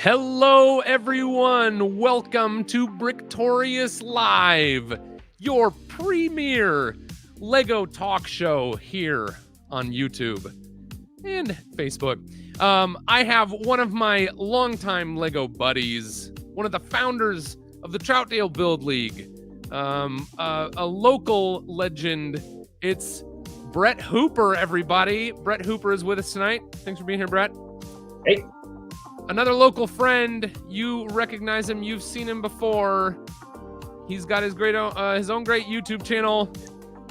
Hello, everyone. Welcome to Bricktorious Live, your premier Lego talk show here on YouTube and Facebook. I have one of my longtime Lego buddies, one of the founders of the Troutdale Build League, a local legend. It's Brett Hooper, everybody. Brett Hooper is with us tonight. Thanks for being here, Brett. Hey. Another local friend. You recognize him. You've seen him before. He's got his own great YouTube channel.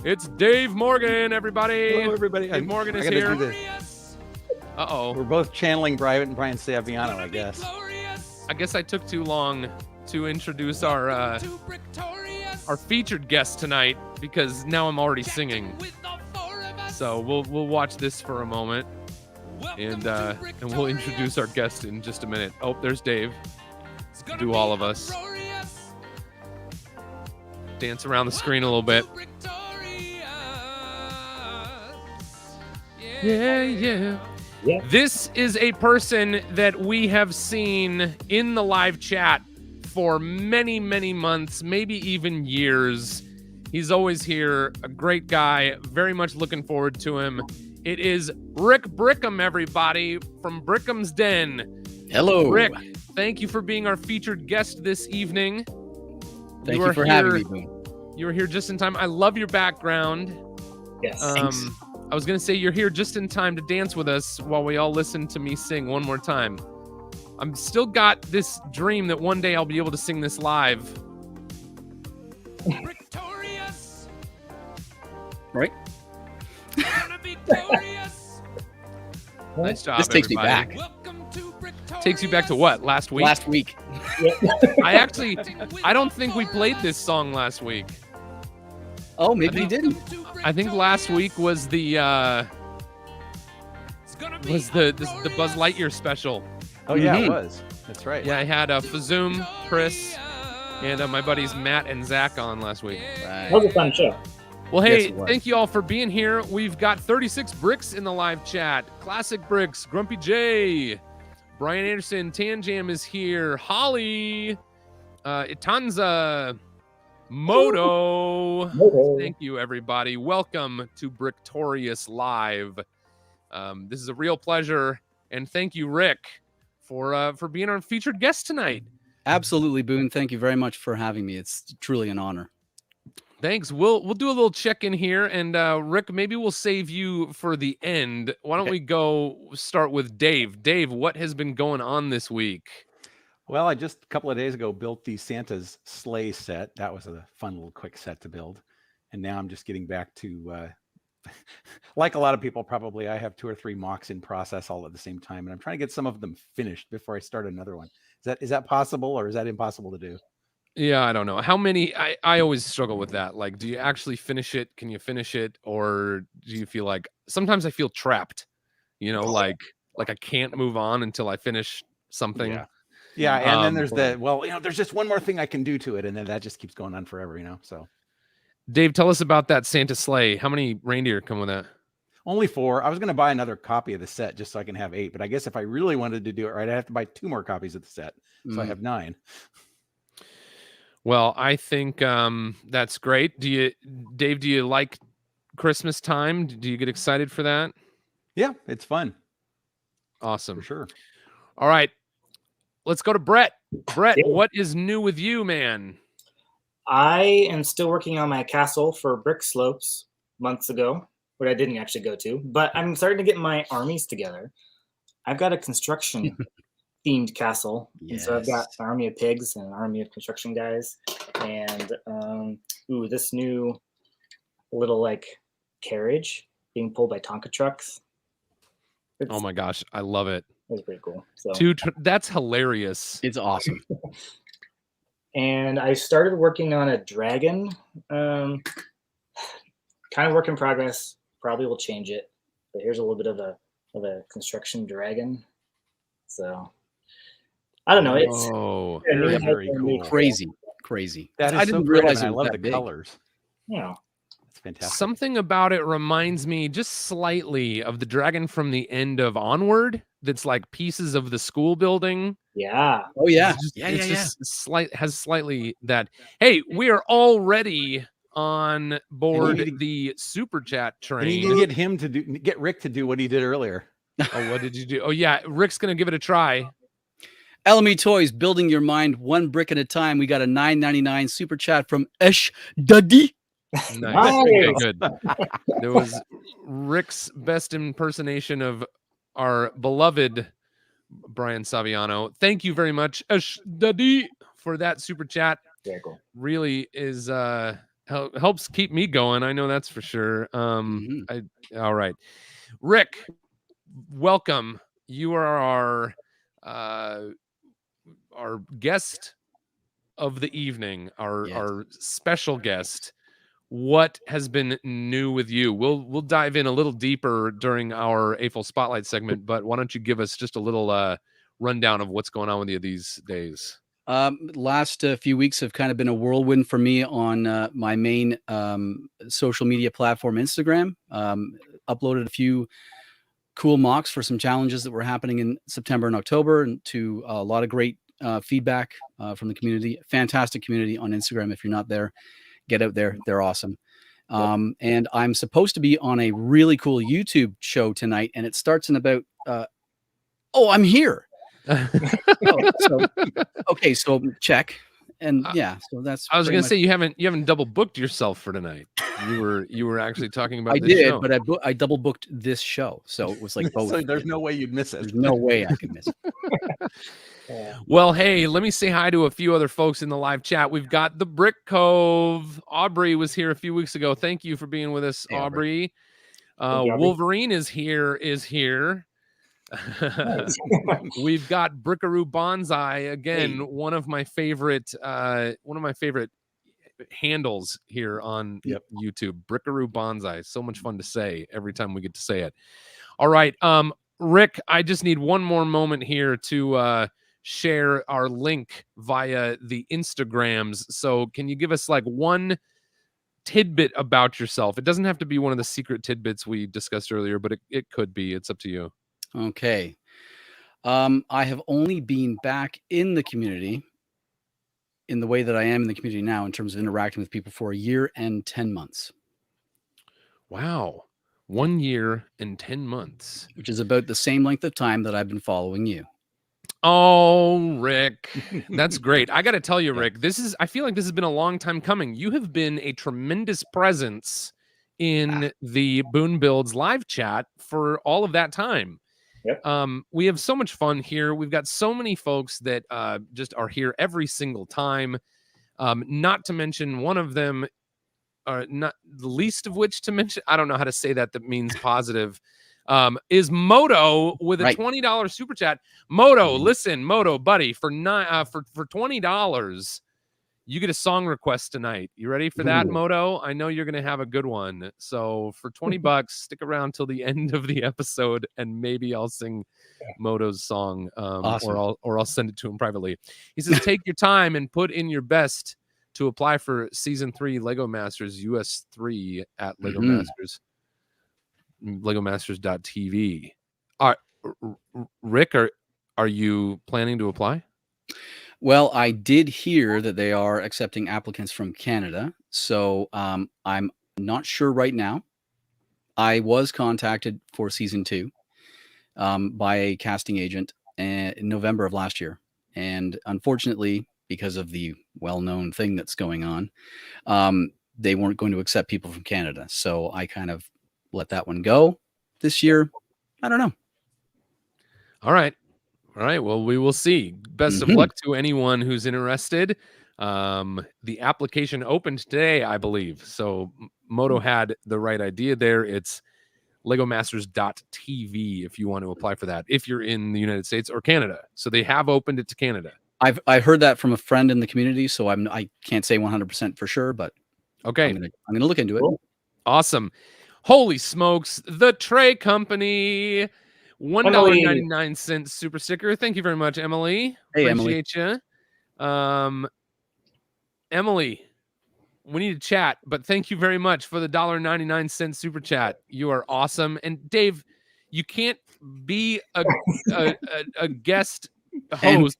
It's Dave Morgan, everybody. Hello, everybody. Dave Morgan is I gotta here. do this. Uh-oh. We're both channeling Brian Saviano, I guess. I guess I took too long to introduce our featured guest tonight because now I'm already singing. So we'll watch this for a moment. And we'll introduce our guest in just a minute. Oh, there's Dave. Do all of us. Dance around the screen a little bit. Yeah. This is a person that we have seen in the live chat for many, many months, maybe even years. He's always here. A great guy. Very much looking forward to him. It is Rick Brickham, everybody, from Brickham's Den. Hello. Rick, thank you for being our featured guest this evening. Thank you for having me, Boone. You were here just in time. I love your background. Yes. Thanks. I was going to say you're here just in time to dance with us while we all listen to me sing one more time. I'm still got this dream that one day I'll be able to sing this live. Bricktorious. Right? Nice job. This takes everybody. me back. Takes you back to what? Last week? Last week. I don't think we played this song last week. Oh, maybe we didn't. I think last week was the Buzz Lightyear special. Oh, yeah, it was. That's right. Yeah, I had Fazoom, Chris, and my buddies Matt and Zach on last week. Right. That was a fun show. Well, hey, Yes, it was. thank you all for being here. We've got 36 bricks in the live chat. Classic Bricks, Grumpy J, Brian Anderson, Tan Jam is here, Holly, Itanza, Moto. Thank you, everybody. Welcome to Bricktorious Live. This is a real pleasure, and thank you, Rick, for being our featured guest tonight. Absolutely, Boone. Thank you very much for having me. It's truly an honor. Thanks. We'll do a little check-in here, and Rick, maybe we'll save you for the end. Why don't we go start with Dave? Dave, what has been going on this week? Well, I just a couple of days ago built the Santa's sleigh set. That was a fun little quick set to build. And now I'm just getting back to, like a lot of people probably, I have 2 or 3 mocks in process all at the same time. And I'm trying to get some of them finished before I start another one. Is that possible, or is that impossible to do? Yeah, I don't know. How many? I always struggle with that. Like, do you actually finish it? Can you finish it? Or do you feel like, sometimes I feel trapped, like I can't move on until I finish something. Yeah. And then there's there's just one more thing I can do to it. And then that just keeps going on forever, so. Dave, tell us about that Santa sleigh. How many reindeer come with that? Only 4. I was going to buy another copy of the set just so I can have 8. But I guess if I really wanted to do it right, I'd have to buy 2 more copies of the set. So I have 9. Well, I think that's great. Dave, do you like Christmas time? Do you get excited for that? Yeah, it's fun. Awesome. For sure. All right. Let's go to Brett. Brett, what is new with you, man? I am still working on my castle for Brick Slopes months ago, but I didn't actually go to. But I'm starting to get my armies together. I've got a construction themed castle. Yes. And so I've got an army of pigs and an army of construction guys. And this new little carriage being pulled by Tonka trucks. Oh my gosh, I love it. It's pretty cool. So that's hilarious. It's awesome. And I started working on a dragon. Kind of work in progress. Probably will change it. But here's a little bit of a construction dragon. So I don't know. It's very cool. Crazy. That is I didn't so realize great, it and I was love that the big. colors. Yeah. It's fantastic. Something about it reminds me just slightly of the dragon from the end of Onward. That's like pieces of the school building. Yeah. Oh yeah. It's just, Yeah, it's yeah, yeah. just has slightly that. Hey, we are already on board need to- the super chat I need train. to get Rick to do what he did earlier. Oh, what did you do? Oh yeah, Rick's gonna give it a try. LME Toys, building your mind one brick at a time. We got a $9.99 super chat from Esh Duddy. Nice. Okay, Nice. good. There was Rick's best impersonation of our beloved Brian Saviano. Thank you very much, Daddy, for that super chat. Very cool. Really is helps keep me going. I know that's for sure. All right, Rick, welcome. You are our guest of the evening, our special guest. What has been new with you? We'll dive in a little deeper during our AFL Spotlight segment, but why don't you give us just a little rundown of what's going on with you these days? Last few weeks have kind of been a whirlwind for me on my main social media platform, Instagram. Uploaded a few cool mocks for some challenges that were happening in September and October, and to a lot of great feedback from the community. Fantastic community on Instagram. If you're not there, get out there. They're awesome. And I'm supposed to be on a really cool YouTube show tonight, and it starts in about I'm here. So check. And yeah, so that's. I was gonna say you haven't double booked yourself for tonight. You were actually talking about. I this did, show. but I double booked this show, so it was like both. So there's no way you'd miss it. There's no way I could miss it. Well, hey, let me say hi to a few other folks in the live chat. We've got the Brick Cove. Aubrey was here a few weeks ago. Thank you for being with us, Hey, Aubrey. Aubrey. Wolverine is here. We've got Brickaroo Bonsai again. Hey. One of my favorite handles here on YouTube. Brickaroo Bonsai. So much fun to say every time we get to say it. All right, Rick, I just need one more moment here to share our link via the Instagrams. So can you give us like one tidbit about yourself? It doesn't have to be one of the secret tidbits we discussed earlier, but it could be. It's up to you. Okay. I have only been back in the community in the way that I am in the community now in terms of interacting with people for a year and 10 months. Wow. 1 year and 10 months. Which is about the same length of time that I've been following you. Oh, Rick. That's great. I got to tell you, Rick, I feel like this has been a long time coming. You have been a tremendous presence in the Boone Builds live chat for all of that time. Yep. We have so much fun here. We've got so many folks that just are here every single time. Not to mention one of them, not the least of which to mention, I don't know how to say that means positive, is Moto with a $20 super chat. Moto, listen, Moto, buddy, for $20, you get a song request tonight. You ready for that, Moto? I know you're gonna have a good one. So for $20, stick around till the end of the episode, and maybe I'll sing Moto's song, Awesome. or I'll send it to him privately. He says, "Take your time and put in your best to apply for Season 3 Lego Masters US 3 at Lego Masters, legomasters.tv." Rick, are you planning to apply? Well, I did hear that they are accepting applicants from Canada, so I'm not sure right now. I was contacted for Season 2 by a casting agent in November of last year, and unfortunately, because of the well-known thing that's going on, they weren't going to accept people from Canada. So I kind of let that one go this year. I don't know. All right. Well, we will see. Best of luck to anyone who's interested. The application opened today, I believe. So Moto had the right idea there. It's legomasters.tv if you want to apply for that, if you're in the United States or Canada. So they have opened it to Canada. I've heard that from a friend in the community, so I can't say 100% for sure, but okay, I'm gonna look into it. Cool. Awesome. Holy smokes, the Tray Company, $1.99 super sticker. Thank you very much, Emily. Hey, appreciate you. Emily, we need to chat, but thank you very much for the $1.99 super chat. You are awesome. And Dave, you can't be a guest host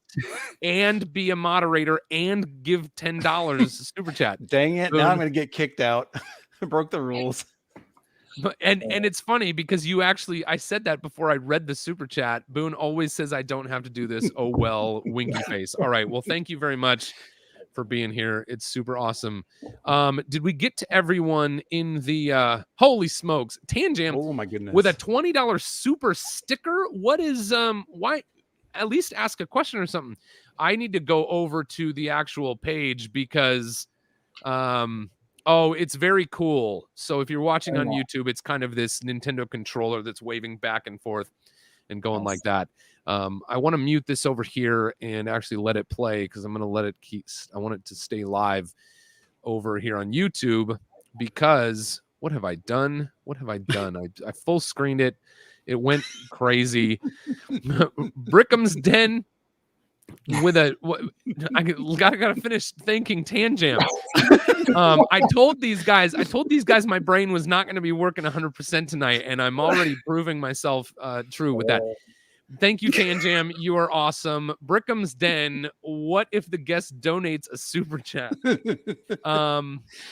and be a moderator and give $10 super chat. Dang it! Boone. Now I'm going to get kicked out. Broke the rules. But and it's funny because you actually, I said that before I read the super chat. Boone always says I don't have to do this. Oh well, winky face. All right, well, thank you very much for being here. It's super awesome. Did we get to everyone in the holy smokes, Tanjam? Oh my goodness! With a $20 super sticker? What is why? At least ask a question or something. I need to go over to the actual page because oh, it's very cool. So if you're watching on YouTube, it's kind of this Nintendo controller that's waving back and forth and going like that. I want to mute this over here and actually let it play because I'm going to let it keep. I want it to stay live over here on YouTube because what have I done? What have I done? I full screened it. It went crazy. Brickham's Den with a I gotta finish thanking Tanjam. I told these guys my brain was not going to be working 100% tonight, and I'm already proving myself true with that. Thank you, Tanjam. You are awesome. Brickham's Den. What if the guest donates a super chat?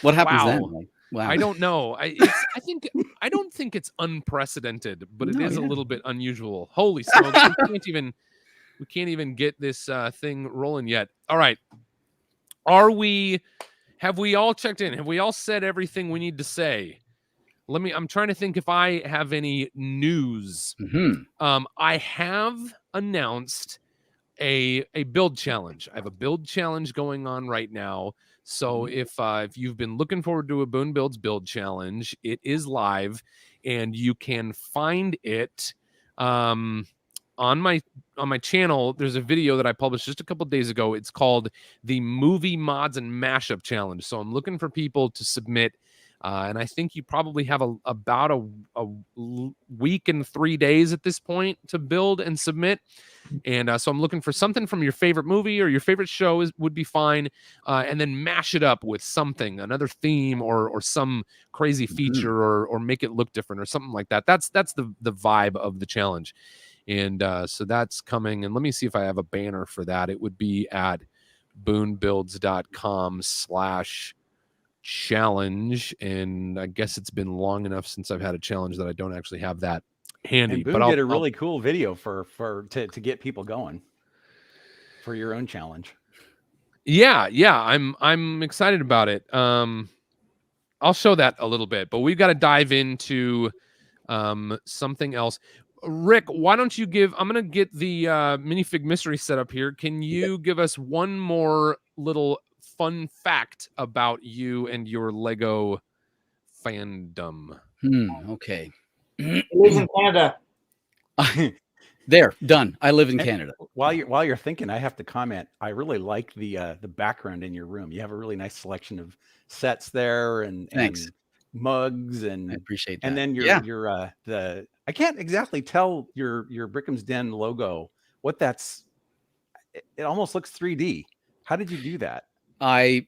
What happens then? Like, wow. I don't know. I don't think it's unprecedented, but it is a little bit unusual. Holy smokes! We can't even get this thing rolling yet. All right. Have we all checked in? Have we all said everything we need to say? I'm trying to think if I have any news. I have announced a build challenge. I have a build challenge going on right now. So if you've been looking forward to a Boone Builds build challenge, it is live and you can find it on my channel. There's a video that I published just a couple days ago. It's called the Movie Mods and Mashup Challenge. So I'm looking for people to submit. And I think you probably have about a week and 3 days at this point to build and submit. And so I'm looking for something from your favorite movie or your favorite show would be fine. And then mash it up with something, another theme or some crazy feature or make it look different or something like that. That's the vibe of the challenge. And so that's coming. And let me see if I have a banner for that. It would be at boonbuilds.com/challenge. And I guess it's been long enough since I've had a challenge that I don't actually have that handy. And Boone but did a really cool video to get people going for your own challenge. Yeah, I'm excited about it. I'll show that a little bit, but we've got to dive into something else. Rick, why don't you I'm going to get the minifig mystery set up here. Can you give us one more little fun fact about you and your Lego fandom? Okay. He lives in Canada. There, done. I live in Canada. While you're thinking, I have to comment. I really like the background in your room. You have a really nice selection of sets there and mugs and I appreciate that. And then the I can't exactly tell your Brickham's Den logo. What that's it almost looks 3D. How did you do that? I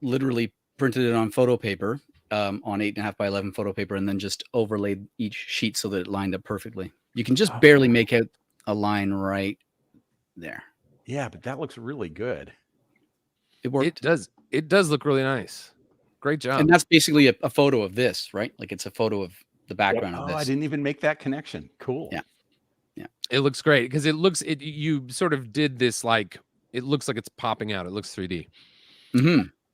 literally printed it on photo paper, on 8.5 by 11 photo paper, and then just overlaid each sheet so that it lined up perfectly. You can just barely make out a line right there. Yeah, but that looks really good. It worked. It does look really nice. Great job. And that's basically a photo of this, right? Like it's a photo of the background of this. I didn't even make that connection. Cool. Yeah. It looks great because you sort of did this like it looks like it's popping out. It looks 3D.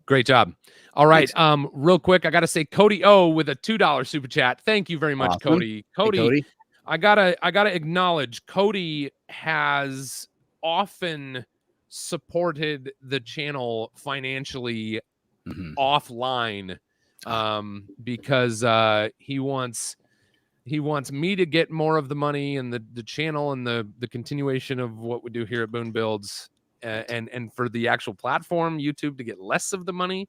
Great job. All right. Thanks. Real quick, I gotta say Cody O with a $2 super chat. Thank you very much, Awesome. Cody. Cody. I gotta acknowledge Cody has often supported the channel financially offline because he wants me to get more of the money and the channel and the continuation of what we do here at Boone Builds and for the actual platform YouTube to get less of the money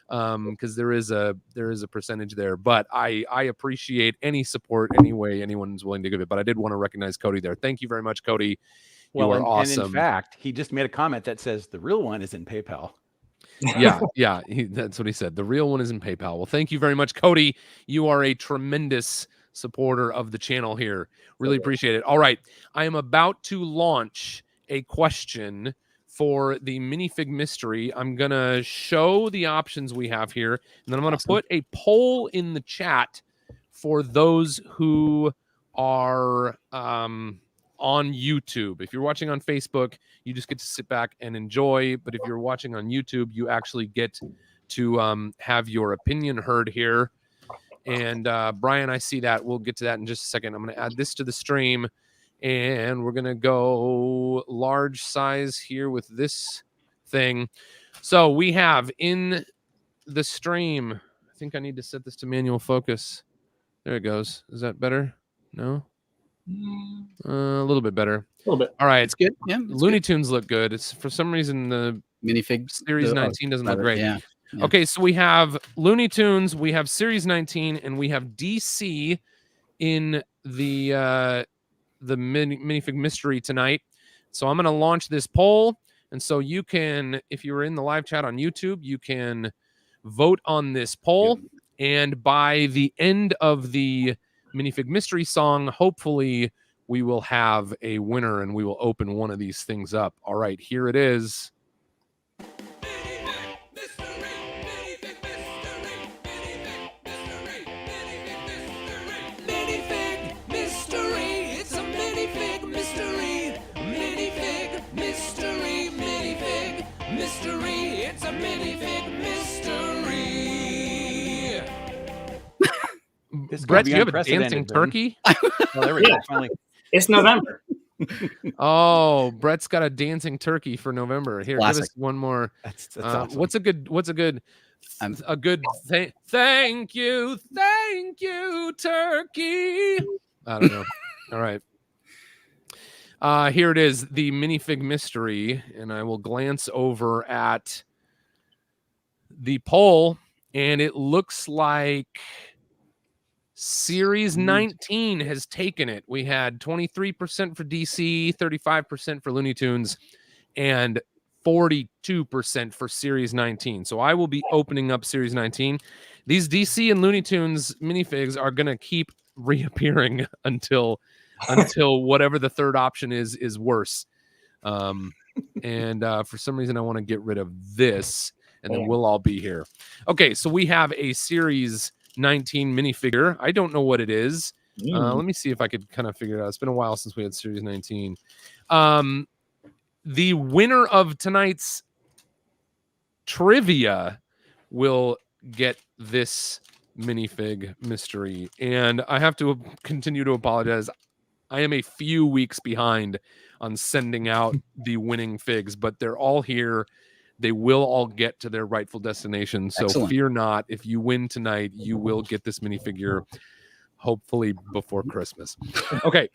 because there is a percentage there, but I appreciate any support any way anyone's willing to give it. But I did want to recognize Cody there. Thank you very much, Cody. You are awesome. And in fact, he just made a comment that says the real one is in PayPal. Yeah, that's what he said. The real one is in PayPal. Well, thank you very much, Cody. You are a tremendous supporter of the channel here. Really appreciate it. All right, I am about to launch a question for the minifig mystery. I'm going to show the options we have here, and then I'm going to put a poll in the chat for those who are on YouTube. If you're watching on Facebook, you just get to sit back and enjoy. But if you're watching on YouTube, you actually get to have your opinion heard here. And Brian, I see that. We'll get to that in just a second. I'm going to add this to the stream. And we're going to go large size here with this thing. So we have in the stream, I think I need to set this to manual focus. There it goes. Is that better? No? A little bit better. A little bit. All right. It's good. Yeah. Looney Tunes look good. It's for some reason the minifig Series 19 doesn't look great. Yeah. Okay, so we have Looney Tunes, we have Series 19, and we have DC in the minifig mystery tonight. So I'm going to launch this poll, and so you can, if you were in the live chat on YouTube, you can vote on this poll. And by the end of the minifig mystery song, hopefully we will have a winner and we will open one of these things up. All right, here it is. Brett, do you have a dancing turkey? Oh, there we go. Finally. It's November. Oh, Brett's got a dancing turkey for November. Here, Classic. give us one more. That's awesome. What's a good thank you, turkey. I don't know. All right. Here it is, the minifig mystery, and I will glance over at the poll, and it looks like Series 19 has taken it. We had 23% for DC, 35% for Looney Tunes, and 42% for Series 19. So I will be opening up Series 19. These DC and Looney Tunes minifigs are going to keep reappearing until whatever the third option is worse. And for some reason, I want to get rid of this, and then we'll all be here. Okay, so we have a Series 19 minifigure. I don't know what it is. Let me see if I could kind of figure it out. It's been a while since we had Series 19. The winner of tonight's trivia will get this minifig mystery. And I have to continue to apologize. I am a few weeks behind on sending out the winning figs, but they're all here. They will all get to their rightful destination. So fear not. If you win tonight, you will get this minifigure, hopefully before Christmas. Okay.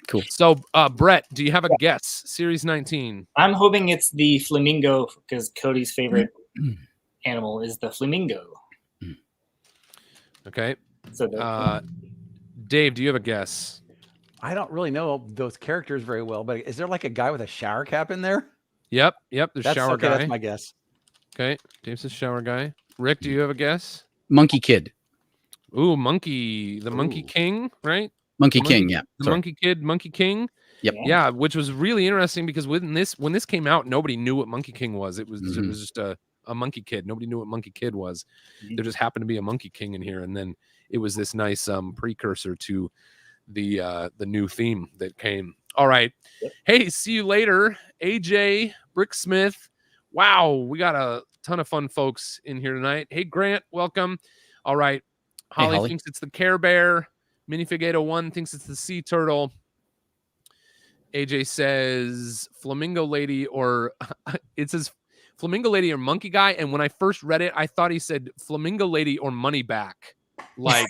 Cool. So, Brett, do you have a guess? Series 19. I'm hoping it's the flamingo because Cody's favorite animal is the flamingo. Okay. So Dave, do you have a guess? I don't really know those characters very well, but is there like a guy with a shower cap in there? Yep. The shower guy. That's my guess. Okay. Dave's the shower guy. Rick, do you have a guess? Monkey Kid. Ooh, Monkey. The Monkey King, right? Monkey King, yeah. The Monkey Kid, Monkey King. Yep. Yeah, which was really interesting because when this came out, nobody knew what Monkey King was. It was just a Monkey Kid. Nobody knew what Monkey Kid was. There just happened to be a Monkey King in here, and then it was this nice precursor to the new theme that came. All right. Yep. Hey, see you later, AJ Bricksmith. Wow, we got a ton of fun folks in here tonight. Hey, Grant, welcome. All right. Holly thinks it's the Care Bear. Minifig 801 thinks it's the Sea Turtle. AJ says Flamingo Lady, or it says Flamingo Lady or Monkey Guy. And when I first read it, I thought he said Flamingo Lady or Money Back. Like,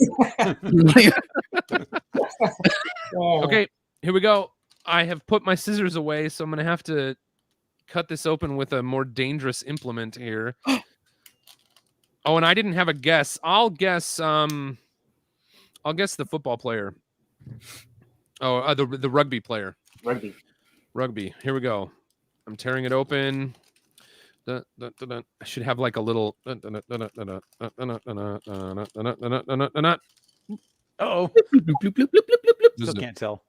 okay, here we go. I have put my scissors away, so I'm going to have to cut this open with a more dangerous implement here. Oh, and I didn't have a guess. I'll guess the football player. Oh, the rugby player. Rugby. Here we go. I'm tearing it open. I should have like a little. Oh, still can't tell.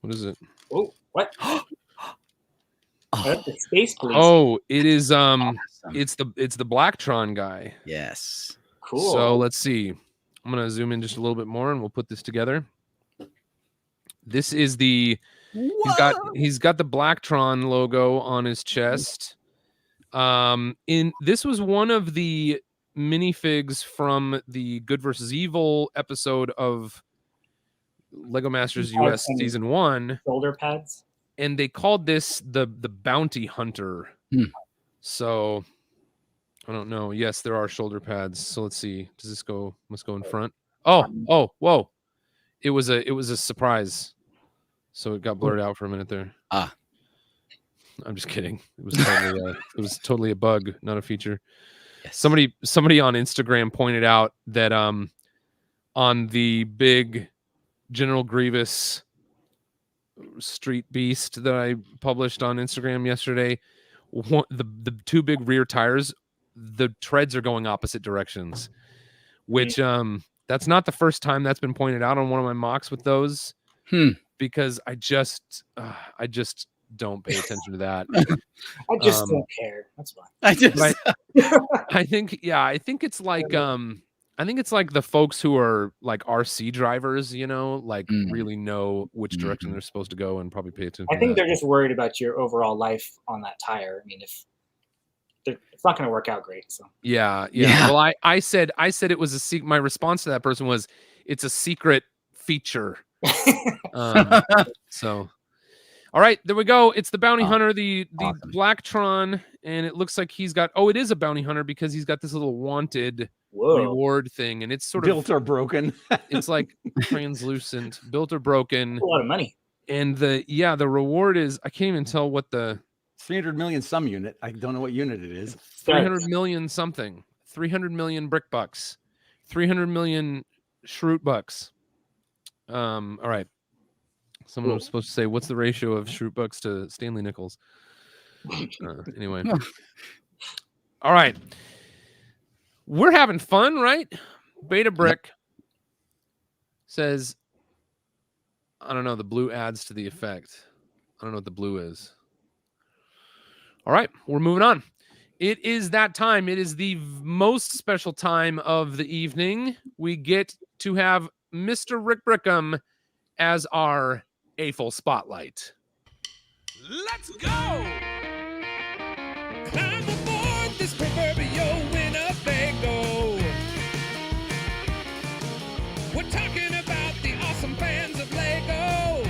What is it? Oh, what? That's the space police. Oh, it is Awesome. it's the Blacktron guy. Yes. Cool. So let's see. I'm gonna zoom in just a little bit more and we'll put this together. This is the he's got the Blacktron logo on his chest. This was one of the minifigs from the Good versus Evil episode of Lego Masters US season 1. Shoulder pads. And they called this the Bounty Hunter. So I don't know. Yes, there are shoulder pads. So let's see. Does this go? Must go in front. Oh, whoa! It was a surprise. So it got blurred out for a minute there. I'm just kidding. It was totally a bug, not a feature. Yes. Somebody on Instagram pointed out that on the big General Grievous Street Beast that I published on Instagram yesterday, the two big rear tires, the treads are going opposite directions, which that's not the first time that's been pointed out on one of my mocks with those, because I just don't pay attention to that. I just don't care. That's fine. I think it's like I think it's like the folks who are like RC drivers, like really know which direction they're supposed to go and probably pay attention. I think they're just worried about your overall life on that tire. I mean, if it's not going to work out great. So yeah. Well, I said it was my response to that person was it's a secret feature. So, all right, there we go. It's the Bounty Hunter, the awesome. Blacktron, and it looks like he's got. Oh, it is a Bounty Hunter because he's got this little wanted reward thing, and it's sort of built or broken. It's like translucent, built or broken. A lot of money. And the reward is, I can't even tell what the 300 million some unit. I don't know what unit it is. 300 million something. 300 million brick bucks. 300 million Shroot bucks. All right. Someone was supposed to say, what's the ratio of Shroot bucks to Stanley nickels? Anyway. All right. We're having fun, right? Beta Brick says, I don't know, the blue adds to the effect. I don't know what the blue is. All right, we're moving on. It is that time. It is the most special time of the evening. We get to have Mr. Rick Brickham as our AFL spotlight. Let's go! Climb aboard this proverbial Winnebago. We're talking about the awesome fans of Lego.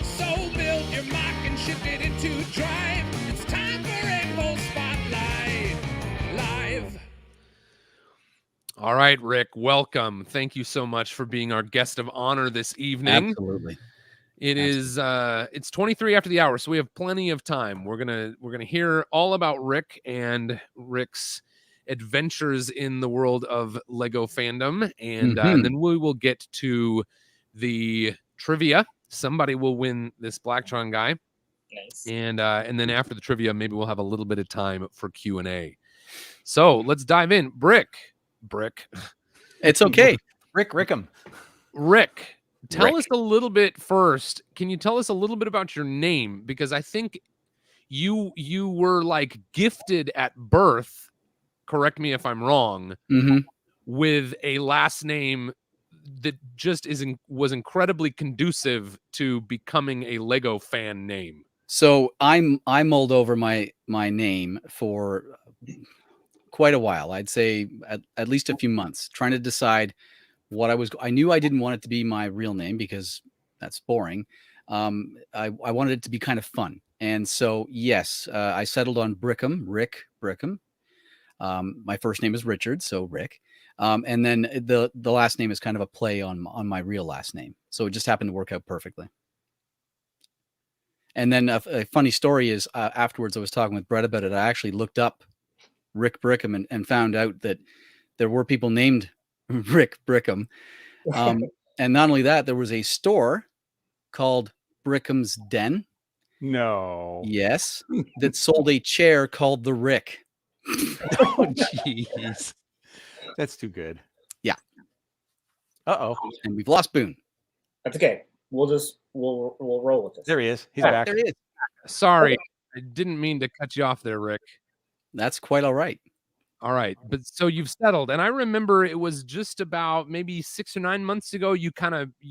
So build your mock and shift it into drive. It's time for AFL Spotlight Live. All right, Rick, welcome. Thank you so much for being our guest of honor this evening. Absolutely. It is it's 23 after the hour, so we have plenty of time. We're gonna hear all about Rick and Rick's adventures in the world of Lego fandom, and then we will get to the trivia. Somebody will win this Blacktron guy. Nice. And then after the trivia, maybe we'll have a little bit of time for Q&A. So let's dive in. Brick. It's okay. Rick Rickham. Rick, tell us a little bit first. Can you tell us a little bit about your name? Because I think you were like gifted at birth, correct me if I'm wrong, with a last name that just was incredibly conducive to becoming a Lego fan name. So I mulled over my name for quite a while. I'd say at least a few months, trying to decide what I knew I didn't want it to be my real name because that's boring. I wanted it to be kind of fun. And so, yes, I settled on Brickham, Rick Brickham. My first name is Richard, so Rick. And then the last name is kind of a play on my real last name. So it just happened to work out perfectly. And then a funny story is afterwards I was talking with Brett about it. I actually looked up Rick Brickham and found out that there were people named Rick Brickham. And not only that, there was a store called Brickham's Den. No. Yes. That sold a chair called the Rick. Oh, jeez. That's too good. Yeah. Uh-oh. And we've lost Boone. That's okay. we'll roll with this. There he is. He's Yeah, back. There it is. Sorry, I didn't mean to cut you off there, Rick. That's quite all right. All right, but so you've settled, and I remember it was just about maybe 6 or 9 months ago. You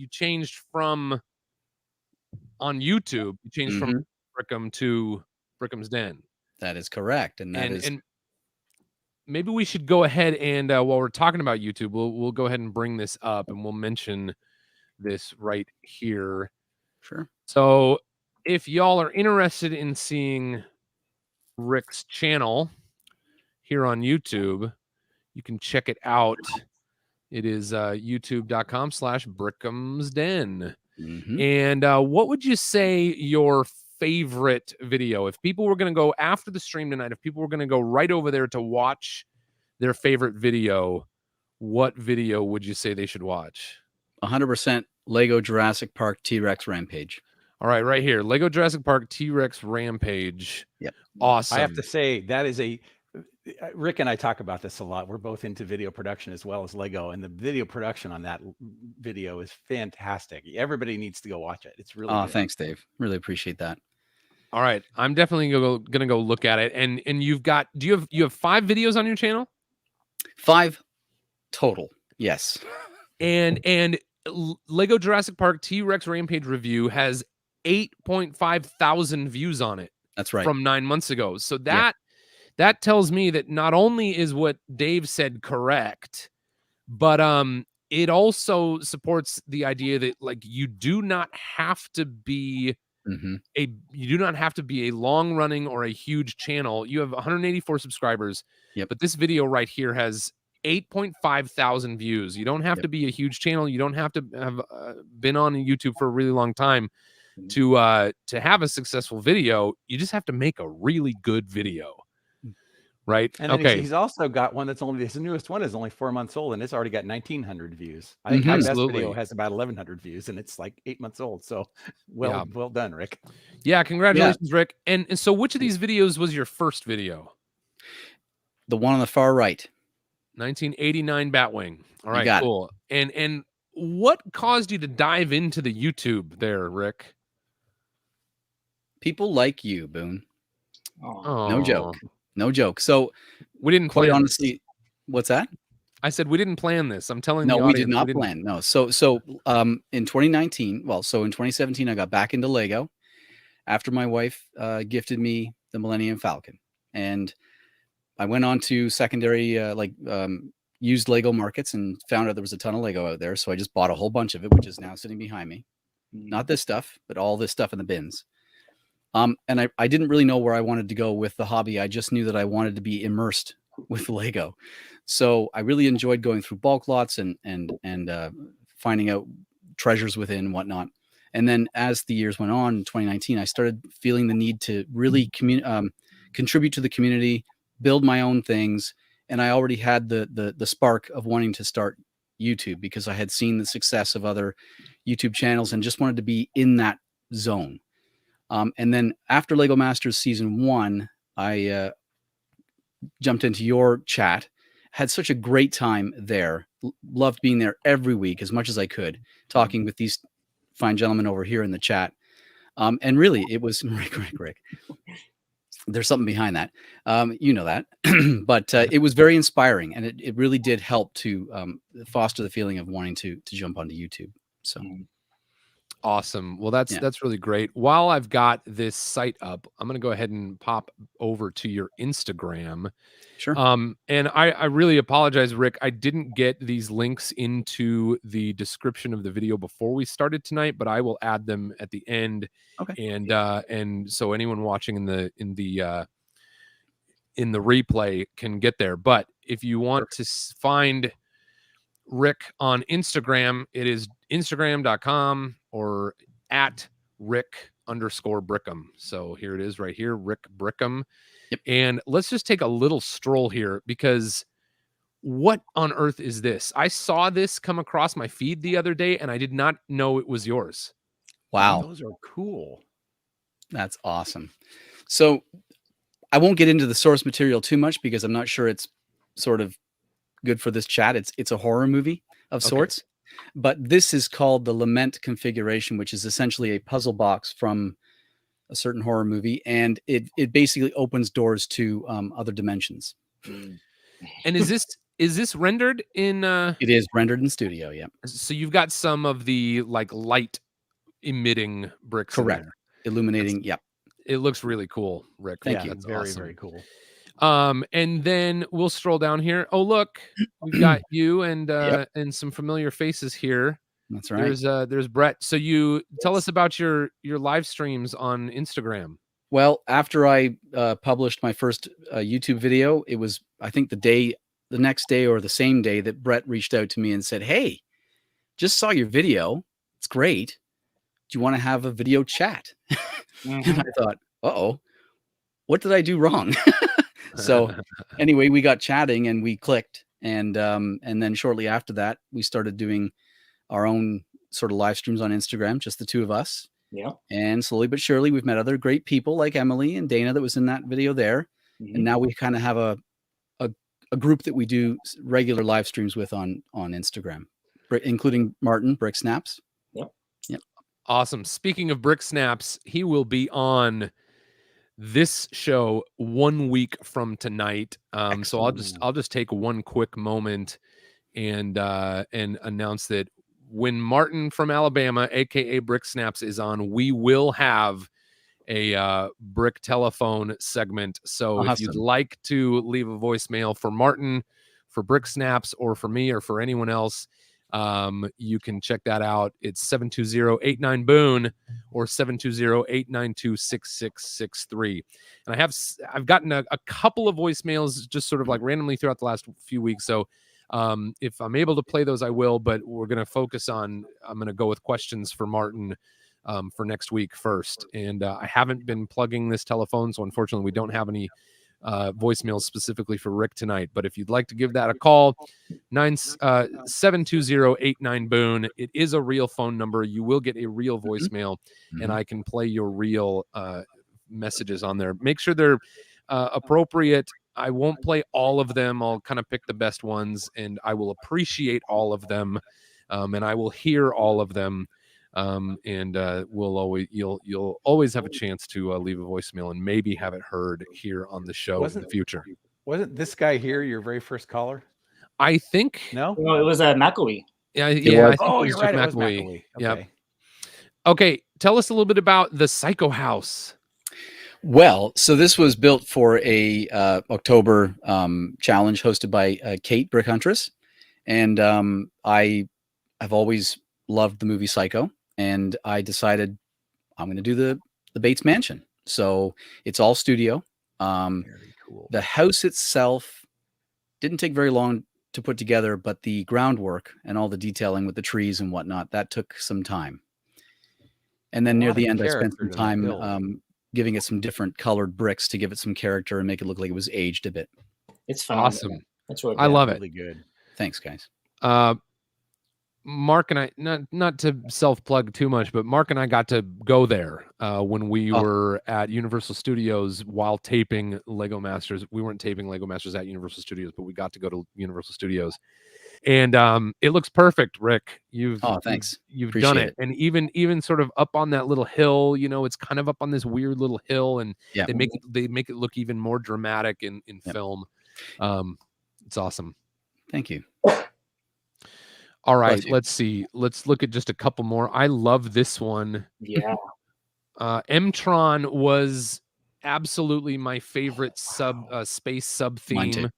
changed from on YouTube. You changed from Brickham to Brickham's Den, That is correct, and that is and maybe we should go ahead and while we're talking about YouTube, we'll go ahead and bring this up, and we'll mention this right here. sure. So, if y'all are interested in seeing Rick's channel here on YouTube, you can check it out. It is youtube.com/Brickham's Mhm. And what would you say your favorite video, if people were going to go after the stream tonight, if people were going to go right over there to watch their favorite video, what video would you say they should watch? 100% Lego Jurassic Park T-Rex Rampage. All right, right here, Lego Jurassic Park T-Rex Rampage. Yep. Awesome. I have to say that is Rick and I talk about this a lot. We're both into video production as well as Lego, and the video production on that video is fantastic. Everybody needs to go watch it. It's really good. Thanks, Dave. Really appreciate that. All right, I'm definitely gonna go look at it. And you've got, you have 5 videos on your channel? 5 total. Yes. And Lego Jurassic Park T-Rex Rampage review has 8.5 thousand views on it. That's right. From 9 months ago. So that tells me that not only is what Dave said correct, but it also supports the idea that like you do not have to be a long running or a huge channel. You have 184 subscribers. Yep. But this video right here has 8.5 thousand views. You don't have to be a huge channel. You don't have to have been on YouTube for a really long time to have a successful video. You just have to make a really good video. Right. And then he's also got one that's only, his newest one is only 4 months old, and it's already got 1,900 views. I think my best video has about 1,100 views, and it's like 8 months old. So well done, Rick. Yeah, congratulations, Rick. And so which of these videos was your first video? The one on the far right. 1989 Batwing. All right, cool. And what caused you to dive into the YouTube there, Rick? People like you, Boone. Oh. No joke. No joke. So we didn't quite plan honestly. What's that? I said we didn't plan this. I'm telling you. No, we did not plan. No. So in 2019, in 2017, I got back into Lego after my wife gifted me the Millennium Falcon, and I went on to secondary used Lego markets and found out there was a ton of Lego out there. So I just bought a whole bunch of it, which is now sitting behind me. Not this stuff, but all this stuff in the bins. And I didn't really know where I wanted to go with the hobby. I just knew that I wanted to be immersed with Lego. So I really enjoyed going through bulk lots and finding out treasures within and whatnot. And then as the years went on in 2019, I started feeling the need to really contribute to the community, build my own things. And I already had the spark of wanting to start YouTube because I had seen the success of other YouTube channels and just wanted to be in that zone. And then after Lego Masters Season 1, I jumped into your chat, had such a great time there, loved being there every week as much as I could, talking with these fine gentlemen over here in the chat. And really, it was Rick. There's something behind that. You know that. But it was very inspiring, and it really did help to foster the feeling of wanting to jump onto YouTube. So. Awesome. Well, that's really great. While I've got this site up, I'm going to go ahead and pop over to your Instagram. Sure. And I really apologize, Rick. I didn't get these links into the description of the video before we started tonight, but I will add them at the end. Okay. And so anyone watching in the replay can get there. But if you want to find Rick on Instagram, it is instagram.com or at Rick_Brickham. So here it is right here, Rick Brickham. Yep. And let's just take a little stroll here because what on earth is this? I saw this come across my feed the other day and I did not know it was yours. Wow. Those are cool. That's awesome. So I won't get into the source material too much because I'm not sure it's sort of good for this chat. It's a horror movie of sorts. But this is called the Lament configuration, which is essentially a puzzle box from a certain horror movie, and it basically opens doors to other dimensions. Mm. And is this rendered in? It is rendered in studio. Yeah, So you've got some of the like light emitting bricks in correct. there. Illuminating. Yeah. It looks really cool, Rick. Thank you. That's very, awesome. very cool. And then we'll stroll down here. Oh, look, we've got you and Yep. and some familiar faces here. That's right. There's Brett. So you tell us about your live streams on Instagram. Well, after I published my first YouTube video, it was, I think, the next day or the same day that Brett reached out to me and said, "Hey, just saw your video. It's great. Do you want to have a video chat?" And I thought, uh-oh, what did I do wrong? So anyway, we got chatting and we clicked. And then shortly after that, we started doing our own sort of live streams on Instagram, just the two of us. Yeah. And slowly but surely, we've met other great people like Emily and Dana that was in that video there. Mhm. And now we kind of have a group that we do regular live streams with on Instagram, including Martin Brick Snaps. Yep. Awesome. Speaking of Brick Snaps, he will be on this show 1 week from tonight. So I'll just take one quick moment and announce that when Martin from Alabama, aka Brick Snaps, is on, we will have a brick telephone segment. So if you'd Awesome. like to leave a voicemail for Martin, for Brick Snaps, or for me, or for anyone else, you can check that out. It's 720-89-BOONE or 720-892-6663. And I've gotten a couple of voicemails just sort of like randomly throughout the last few weeks. So if I'm able to play those, I will, but we're going to focus on, I'm going to go with questions for Martin for next week first. And I haven't been plugging this telephone, so unfortunately we don't have any voicemails specifically for Rick tonight. But if you'd like to give that a call, 720-89-BOONE. It is a real phone number. You will get a real voicemail, and I can play your real messages on there. Make sure they're appropriate. I won't play all of them. I'll kind of pick the best ones, and I will appreciate all of them, and I will hear all of them. And you'll always have a chance to leave a voicemail and maybe have it heard here on the show in the future. Wasn't this guy here your very first caller? I think No. Well, it was McElwee. Yeah, was. I think it Oh, was you're just right. It was McElwee. McElwee. Yep. Okay. Okay, tell us a little bit about the Psycho House. Well, so this was built for a October challenge hosted by Kate Brick Huntress, and I have always loved the movie Psycho, and I decided I'm going to do the Bates Mansion. So it's all studio. Very cool. The house itself didn't take very long to put together, but the groundwork and all the detailing with the trees and whatnot, that took some time. And then A near lot the of end, I spent character some to that time build. giving it some different colored bricks to give it some character and make it look like it was aged a bit. It's fun. Awesome. That's really I love it. Really good. Thanks, guys. Mark and I, not to self-plug too much, but Mark and I got to go there when we were at Universal Studios while taping Lego Masters. We weren't taping Lego Masters at Universal Studios, but we got to go to Universal Studios. And it looks perfect, Rick. Thanks. You've Appreciate done it. And even sort of up on that little hill, it's kind of up on this weird little hill, and Yeah. they make it look even more dramatic in film. It's awesome. Thank you. All right, Bless you. let's see. Let's look at just a couple more. I love this one. Yeah. M-Tron was absolutely my favorite space sub theme.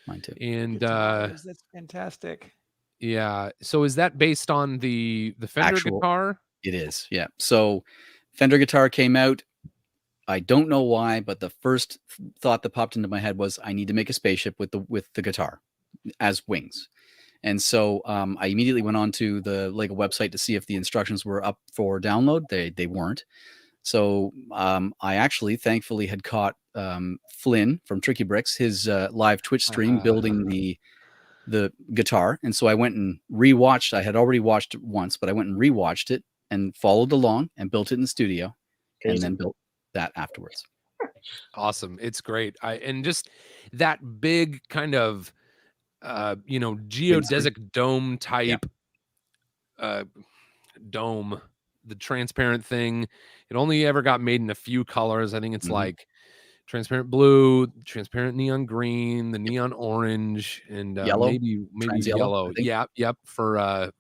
Mine too. And Guitars, that's fantastic. yeah. So is that based on the Fender guitar? It is, yeah. So Fender guitar came out. I don't know why, but the first thought that popped into my head was I need to make a spaceship with the guitar as wings. And so I immediately went on to the Lego website to see if the instructions were up for download. They weren't. So I actually, thankfully, had caught Flynn from Tricky Bricks, his live Twitch stream building the guitar. And so I went and rewatched. I had already watched it once, but I went and rewatched it and followed along and built it in the studio. Crazy. And then built that afterwards. Awesome. It's great. And just that big kind of geodesic dome type dome, the transparent thing. It only ever got made in a few colors. I think it's like transparent blue, transparent neon green, the neon orange, and Yellow, maybe trans yellow, yellow. I think. Yep. For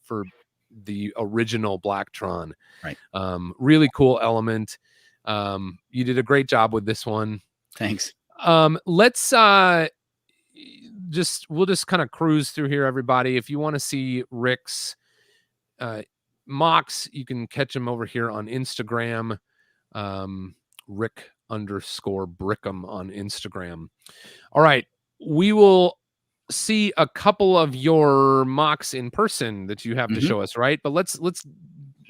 the original Blacktron. Right. Really cool element. You did a great job with this one. Thanks. Let's we'll just kind of cruise through here, everybody. If you want to see Rick's mocks, you can catch him over here on Instagram. Rick_Brickham on Instagram. All right, we will see a couple of your mocks in person that you have to show us, right? But let's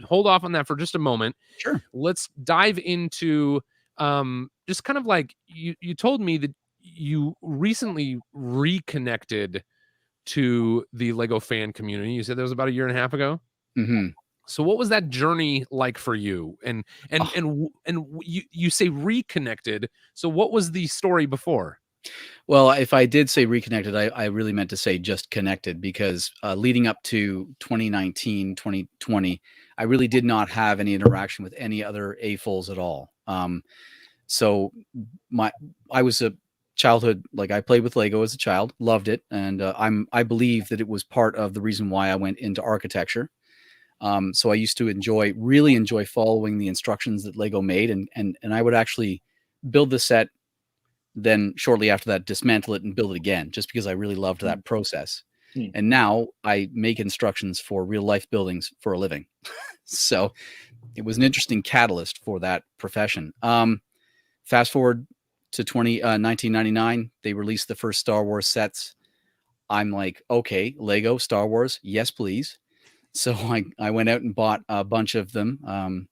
hold off on that for just a moment. Sure. Let's dive into just kind of like you told me that you recently reconnected to the Lego fan community. You said that was about 1.5 years ago. So what was that journey like for you? And you say reconnected. So what was the story before? Well, if I did say reconnected, I really meant to say just connected, because leading up to 2019, 2020, I really did not have any interaction with any other AFOLs at all. So I was a childhood, like I played with Lego as a child, loved it. And I believe that it was part of the reason why I went into architecture. So I used to really enjoy following the instructions that Lego made. And I would actually build the set, then shortly after that, dismantle it and build it again, just because I really loved that process. And now I make instructions for real life buildings for a living. So it was an interesting catalyst for that profession. Fast forward to 1999, they released the first Star Wars sets. I'm like, okay, Lego, Star Wars, yes, please. So I went out and bought a bunch of them,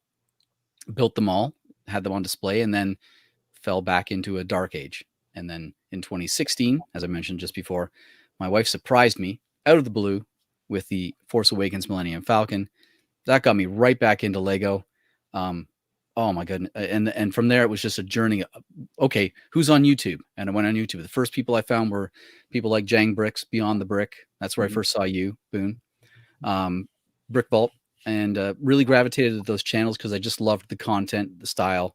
built them all, had them on display, and then fell back into a dark age. And then in 2016, as I mentioned just before, my wife surprised me out of the blue with the Force Awakens Millennium Falcon. That got me right back into Lego. Oh my goodness. And from there, it was just a journey. Okay, who's on YouTube? And I went on YouTube. The first people I found were people like Jang Bricks, Beyond the Brick. That's where I first saw you, Boone. Brick Vault, and really gravitated to those channels because I just loved the content, the style.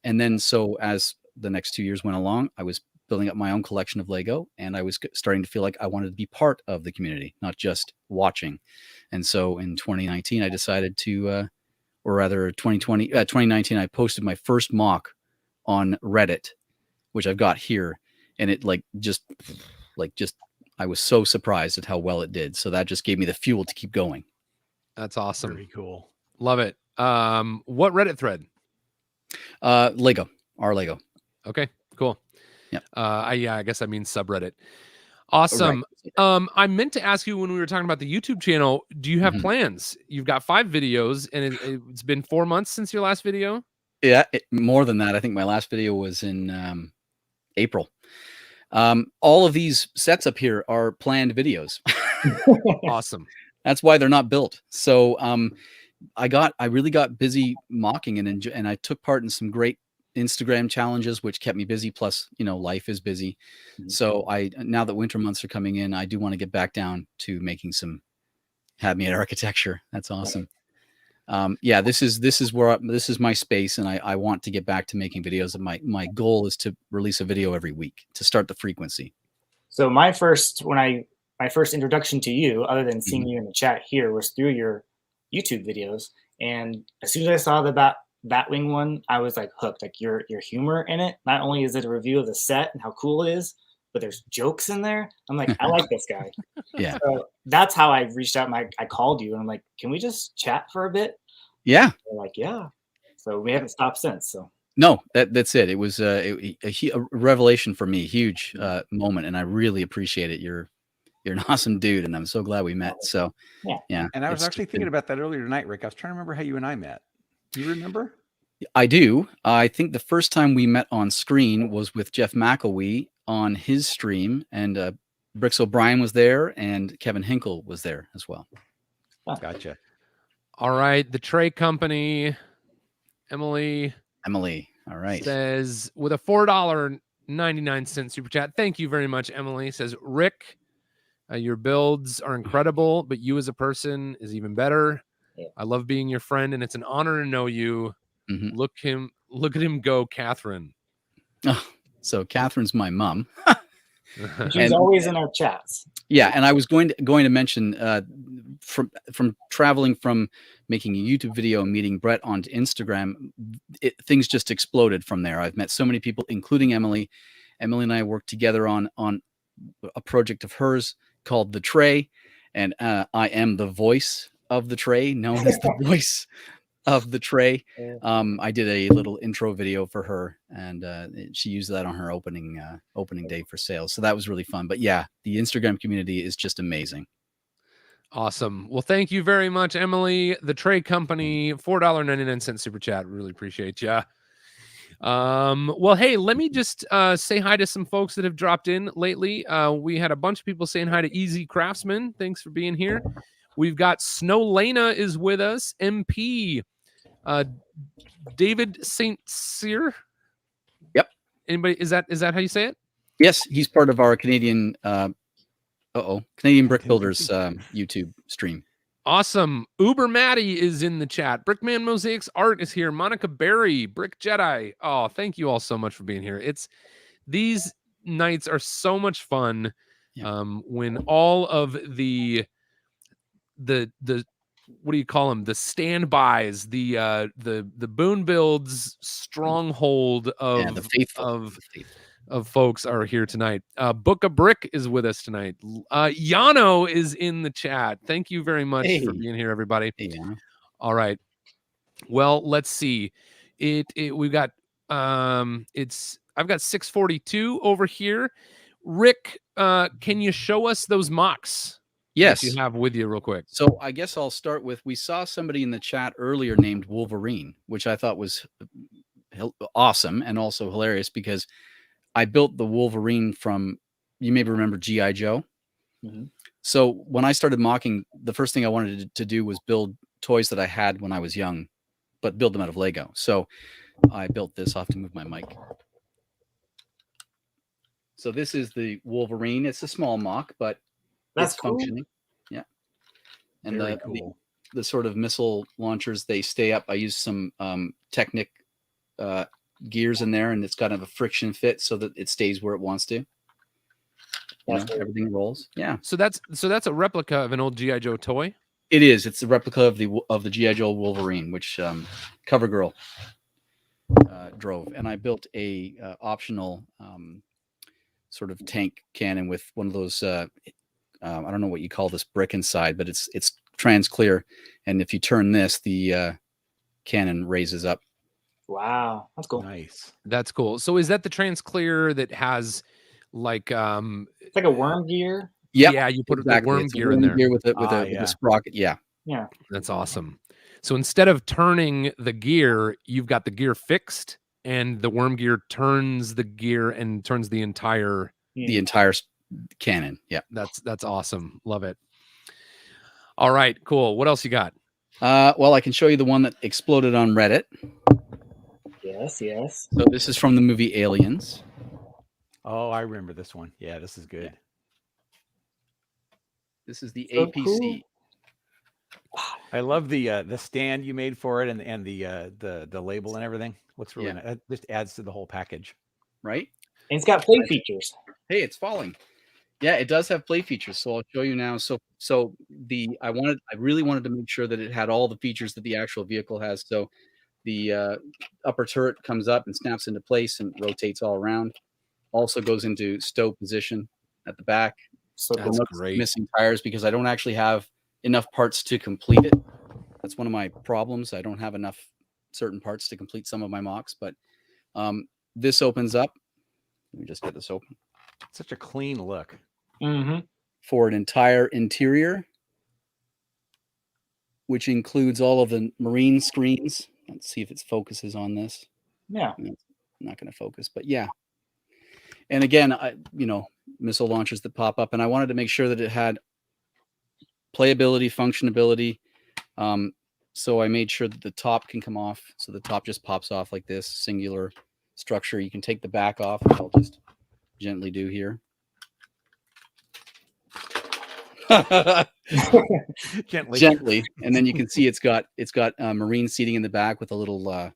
And then so as the next 2 years went along, I was building up my own collection of Lego, and I was starting to feel like I wanted to be part of the community, not just watching. And so in 2019, I decided to, or rather 2019, I posted my first mock on Reddit, which I've got here. And it I was so surprised at how well it did. So that just gave me the fuel to keep going. That's awesome. Very cool. Love it. What Reddit thread? Lego, our Lego. Okay, cool. Yeah. I guess I mean subreddit. Awesome. Right. I meant to ask you when we were talking about the YouTube channel, do you have plans? You've got 5 videos, and it's been 4 months since your last video. Yeah, more than that. I think my last video was in April. All of these sets up here are planned videos. Awesome. That's why they're not built. So I really got busy mocking and I took part in some great Instagram challenges, which kept me busy. Plus, life is busy. So now that winter months are coming in, I do want to get back down to making some handmade architecture. That's awesome. This is my space, and I want to get back to making videos. And my goal is to release a video every week to start the frequency. So my first introduction to you, other than seeing you in the chat here, was through your YouTube videos. And as soon as I saw the Batwing one, I was like hooked. Like your humor in it. Not only is it a review of the set and how cool it is, but there's jokes in there. I'm like, I like this guy. Yeah. So that's how I reached out. I called you and I'm like, can we just chat for a bit? Yeah. They're like, yeah. So we haven't stopped since. So no, that's it. It was a revelation for me, huge moment, and I really appreciate it. You're an awesome dude, and I'm so glad we met. So yeah. And I was actually thinking about that earlier tonight, Rick. I was trying to remember how you and I met. Do you remember? I do. I think the first time we met on screen was with Jeff McElwee on his stream, and Bricks O'Brien was there, and Kevin Hinkle was there as well. Gotcha. All right. The Tray Company, Emily. All right. Says with a $4.99 super chat. Thank you very much, Emily. Says Rick. Your builds are incredible, but you as a person is even better. Yeah. I love being your friend, and it's an honor to know you. Mhm. Look at him go, Catherine. Oh, so Catherine's my mom. She's And- always in our chats. Yeah, and I was going to mention from traveling from making a YouTube video and meeting Brett on Instagram, things just exploded from there. I've met so many people, including Emily. Emily and I worked together on a project of hers called The Tray, and I am the voice of The Tray, known as the voice of The Tray. I did a little intro video for her, and she used that on her opening day for sales. So that was really fun. But yeah, the Instagram community is just amazing. Awesome. Well, thank you very much, Emily. The Tray Company, $4.99 super chat. Really appreciate you. Well, hey, let me just say hi to some folks that have dropped in lately. We had a bunch of people saying hi to Easy Craftsman. Thanks for being here. We've got Snow Lena is with us. MP David St. Cyr. Yep. Anybody, is that how you say it? Yes, he's part of our Canadian Canadian Brick Builders YouTube stream. Awesome. Uber Maddie is in the chat. Brickman Mosaics Art is here. Monica Berry, Brick Jedi. Oh, thank you all so much for being here. These nights are so much fun. Yeah. When all of the what do you call them? The standbys, the Boone Builds stronghold of The faithful. of folks are here tonight. Book of Brick is with us tonight. Yano is in the chat. Thank you very much for being here, everybody. Hey, Yano. All right. Well, let's see. We've got I've got 642 over here. Rick, can you show us those mocks? Yes. That you have with you real quick. So I guess I'll start with, we saw somebody in the chat earlier named Wolverine, which I thought was awesome and also hilarious because I built the Wolverine from, you maybe remember G.I. Joe. Mm-hmm. So when I started mocking, the first thing I wanted to do was build toys that I had when I was young, but build them out of Lego. So I built this. I'll have to move my mic. So this is the Wolverine. It's a small mock, but That's it's cool. functioning. Yeah. And Very cool. the sort of missile launchers, they stay up. I use some Technic gears in there, and it's got a friction fit so that it stays where it wants to. Everything rolls. Yeah. So that's a replica of an old G.I. Joe toy. It is. It's a replica of the G.I. Joe Wolverine, which CoverGirl drove, and I built a optional sort of tank cannon with one of those. I don't know what you call this brick inside, but it's trans clear, and if you turn this, the cannon raises up. Wow, that's cool. Nice. That's cool. So is that the trans clear that has like It's like a worm gear. Yep, yeah, you put exactly. the worm It's a gear in there. with a sprocket. Yeah. Yeah. That's awesome. So instead of turning the gear, you've got the gear fixed, and the worm gear turns the gear and turns the entire cannon. Yeah. That's awesome. Love it. All right, cool. What else you got? Well, I can show you the one that exploded on Reddit. Yes. So this is from the movie Aliens. Oh, I remember this one. Yeah, this is good. This is the So APC. cool. I love the stand you made for it and the label and everything. Looks really nice. It just adds to the whole package. Right? And it's got play features. Hey, it's falling. Yeah, it does have play features. So I'll show you now. So I really wanted to make sure that it had all the features that the actual vehicle has. So the upper turret comes up and snaps into place and rotates all around. Also goes into stow position at the back. So That's great. Missing tires because I don't actually have enough parts to complete it. That's one of my problems. I don't have enough certain parts to complete some of my mocks, but this opens up. Let me just get this open. Such a clean look. Mm-hmm. For an entire interior, which includes all of the marine screens. Let's see if it focuses on this. Yeah. I'm not going to focus, but yeah. And again, missile launchers that pop up, and I wanted to make sure that it had playability, functionability. So I made sure that the top can come off. So the top just pops off like this, singular structure. You can take the back off, which I'll just gently do here. Gently. Gently, and then you can see it's got marine seating in the back with a little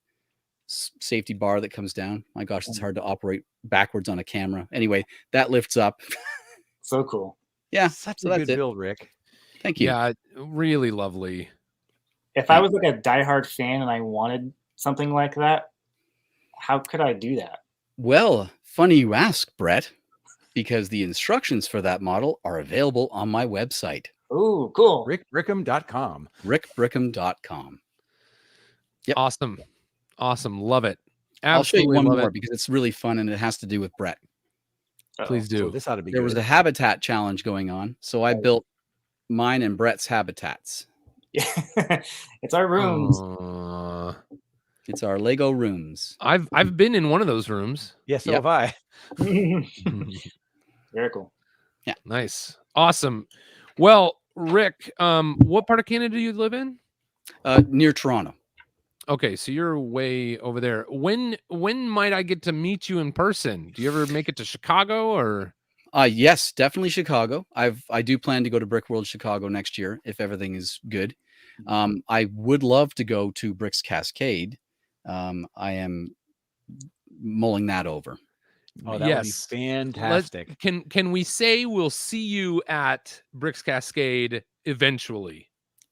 safety bar that comes down. My gosh, it's hard to operate backwards on a camera. Anyway, that lifts up. So cool. Yeah, Such so a that's good it. build, Rick. Thank you. Yeah, really lovely. If I was like a diehard fan and I wanted something like that, how could I do that? Well, funny you ask, Brett, because the instructions for that model are available on my website, Ooh, cool. RickBrickham.com. rickbrickham.com. Yep. Awesome. Love it. I'll show you Absolutely one love more it. because it's really fun and it has to do with Brett. Please So do. this ought to be There good. was a habitat challenge going on, so I built mine and Brett's habitats. It's our rooms. It's our Lego rooms. I've been in one of those rooms. Yeah, so Yep. have I. Very cool. Nice. Awesome. Well, Rick, what part of Canada do you live in? Near Toronto. Okay, so you're way over there. When might I get to meet you in person? Do you ever make it to Chicago or? Yes, definitely Chicago. I do plan to go to Brick World Chicago next year if everything is good. I would love to go to Bricks Cascade. I am mulling that over. Oh, that would be fantastic. Can we say we'll see you at Bricks Cascade eventually?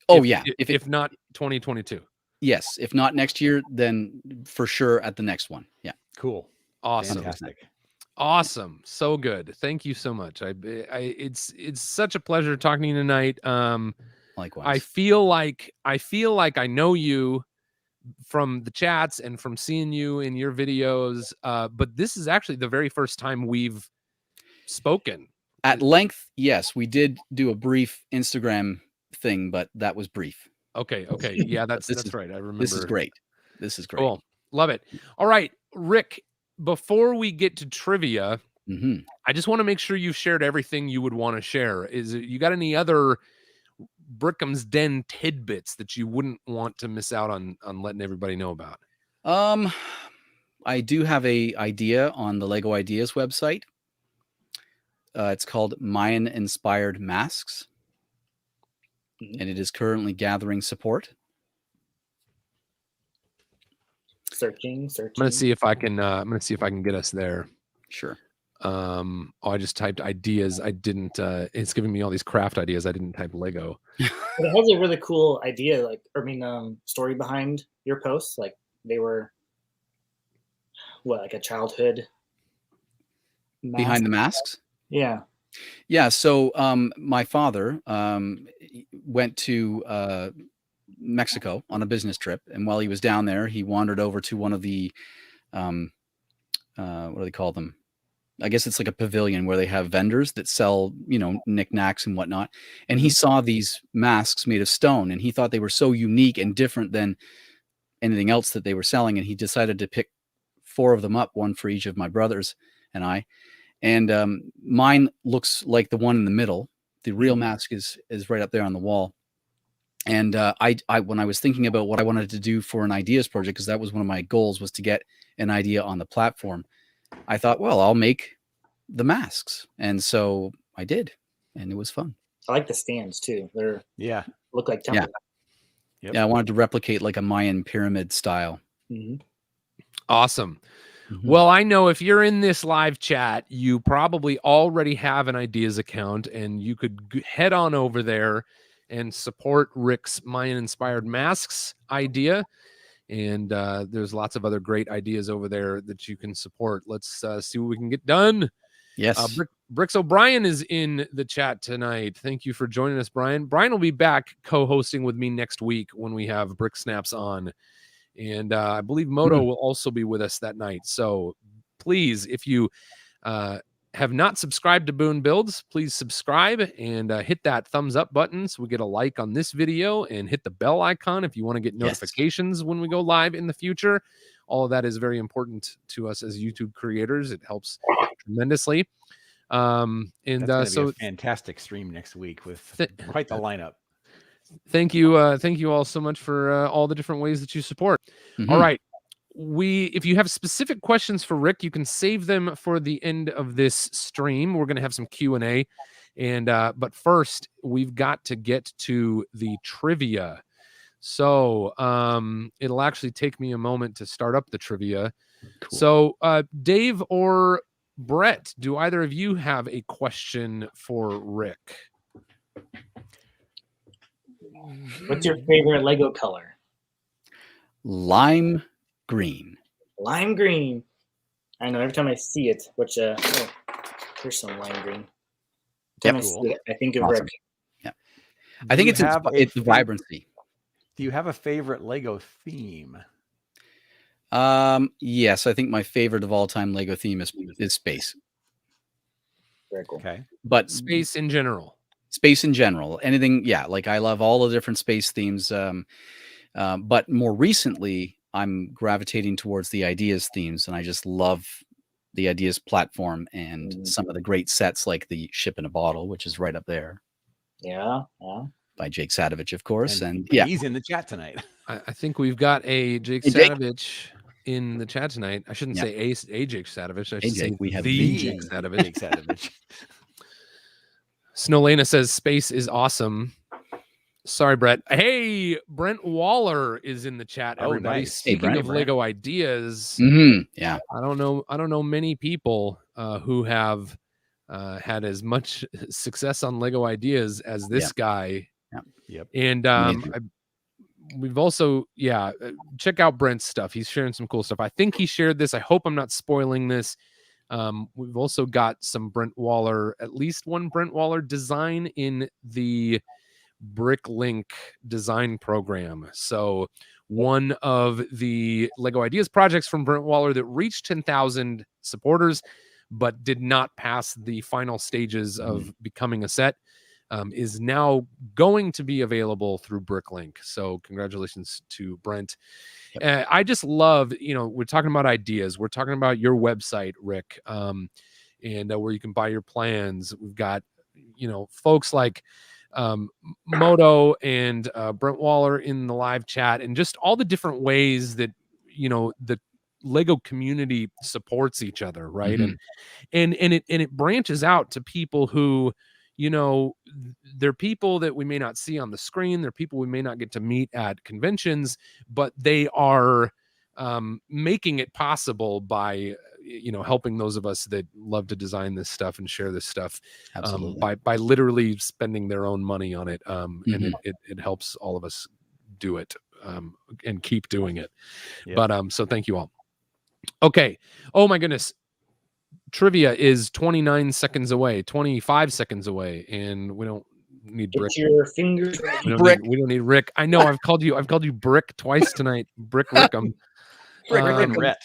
Oh, yeah. If not 2022. Yes, if not next year, then for sure at the next one. Yeah. Cool. Awesome. Fantastic. Awesome. So good. Thank you so much. It's such a pleasure talking to you tonight. Likewise. I feel like I know you from the chats and from seeing you in your videos. But this is actually the very first time we've spoken. At length, yes, we did do a brief Instagram thing, but that was brief. Okay. Yeah, that's right. I remember. This is great. This is great. Cool. Love it. All right, Rick, before we get to trivia, I just want to make sure you've shared everything you would want to share. You got any other Brickham's Den tidbits that you wouldn't want to miss out on letting everybody know about? I do have a idea on the Lego Ideas website. It's called Mayan Inspired Masks, and it is currently gathering support. Searching. I'm gonna see if I can. I'm gonna see if I can get us there. Sure. I just typed ideas. I didn't. It's giving me all these craft ideas. I didn't type Lego. But it has a really cool idea, story behind your posts. Like they were, like a childhood mask? Behind the masks? Yeah. Yeah. So my father went to Mexico on a business trip, and while he was down there, he wandered over to one of the what do they call them? I guess it's like a pavilion where they have vendors that sell, knickknacks and whatnot. And he saw these masks made of stone, and he thought they were so unique and different than anything else that they were selling. And he decided to pick 4 of them up, one for each of my brothers and I. And mine looks like the one in the middle. The real mask is right up there on the wall. And I when I was thinking about what I wanted to do for an ideas project, because that was one of my goals, was to get an idea on the platform, I thought, well, I'll make the masks. And so I did, and it was fun. I like the stands too. They're look like temple. Yep. Yeah, I wanted to replicate like a Mayan pyramid style. Awesome. Well, I know if you're in this live chat, you probably already have an ideas account, and you could head on over there and support Rick's Mayan inspired masks idea. And there's lots of other great ideas over there that you can support. Let's see what we can get done. Yes. Bricks O'Brien is in the chat tonight. Thank you for joining us, Brian. Brian will be back co-hosting with me next week when we have Brick Snaps on. And I believe Moto will also be with us that night. So please, if you have not subscribed to Boone Builds, please subscribe and hit that thumbs up button so we get a like on this video, and hit the bell icon if you want to get notifications when we go live in the future. All of that is very important to us as YouTube creators. It helps tremendously. That's gonna be a fantastic stream next week with quite the lineup. Thank you all so much for all the different ways that you support. All right. If you have specific questions for Rick, you can save them for the end of this stream. We're going to have some Q&A, And but first, we've got to get to the trivia. So it'll actually take me a moment to start up the trivia. Cool. So Dave or Brett, do either of you have a question for Rick? What's your favorite Lego color? Lime green. Lime green. I know every time I see it, which here's some lime green. Every time I see it, I think of Awesome. Rick. Yeah, I think it's the vibrancy. Do you have a favorite Lego theme? Yes, I think my favorite of all time Lego theme is space. Very cool. Okay. But Space in general. Space in general. Anything, yeah. Like I love all the different space themes. But more recently, I'm gravitating towards the ideas themes, and I just love the ideas platform and some of the great sets like the Ship in a Bottle, which is right up there. Yeah. By Jake Sadovich, of course. And he's in the chat tonight. I think we've got a Jake Hey, Jake. Sadovich in the chat tonight. I shouldn't say a Jake Sadovich. I should say we have the the Jake Sadovich. Jake Sadovich. Snowlena says space is awesome. Sorry, Brett. Hey, Brent Waller is in the chat. Everybody. Nice. Speaking Hey, of Lego ideas, yeah. I don't know many people who have had as much success on Lego ideas as this guy. Yep. And we've also, check out Brent's stuff. He's sharing some cool stuff. I think he shared this. I hope I'm not spoiling this. We've also got some Brent Waller, at least one Brent Waller design in the Bricklink design program. So one of the Lego Ideas projects from Brent Waller that reached 10,000 supporters, but did not pass the final stages of becoming a set, is now going to be available through Bricklink. So congratulations to Brent. I just love, we're talking about ideas. We're talking about your website, Rick, and where you can buy your plans. We've got, folks like Moto and Brent Waller in the live chat, and just all the different ways that, the Lego community supports each other. Right. And it branches out to people who, they're people that we may not see on the screen. They're people we may not get to meet at conventions, but they are making it possible by, helping those of us that love to design this stuff and share this stuff by literally spending their own money on it. And it helps all of us do it and keep doing it. Yep. But so thank you all. Okay. Oh my goodness. Trivia is 25 seconds away, and we don't need Brick. Get your fingers ready. We don't need Rick. I know I've called you Brick twice tonight. Brick Rickham. Brick and Rhett.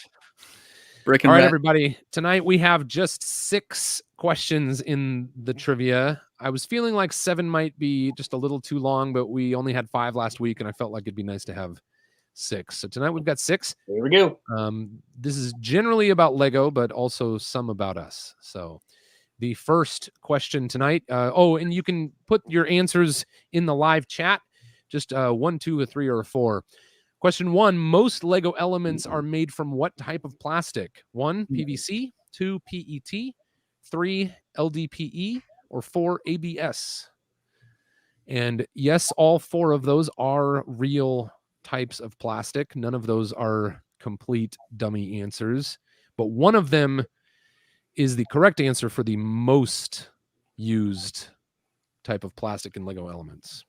Brick and all right, Rhett. everybody. Tonight we have just 6 questions in the trivia. I was feeling like 7 might be just a little too long, but we only had 5 last week, and I felt like it'd be nice to have 6. So tonight we've got 6. Here we go. This is generally about Lego, but also some about us. So the first question tonight. And you can put your answers in the live chat. Just 1, 2, or 3, or 4. Question 1: most Lego elements are made from what type of plastic? 1, PVC. 2, PET. 3, LDPE. Or 4, ABS. And yes, all 4 of those are real types of plastic. None of those are complete dummy answers, but one of them is the correct answer for the most used type of plastic in Lego elements.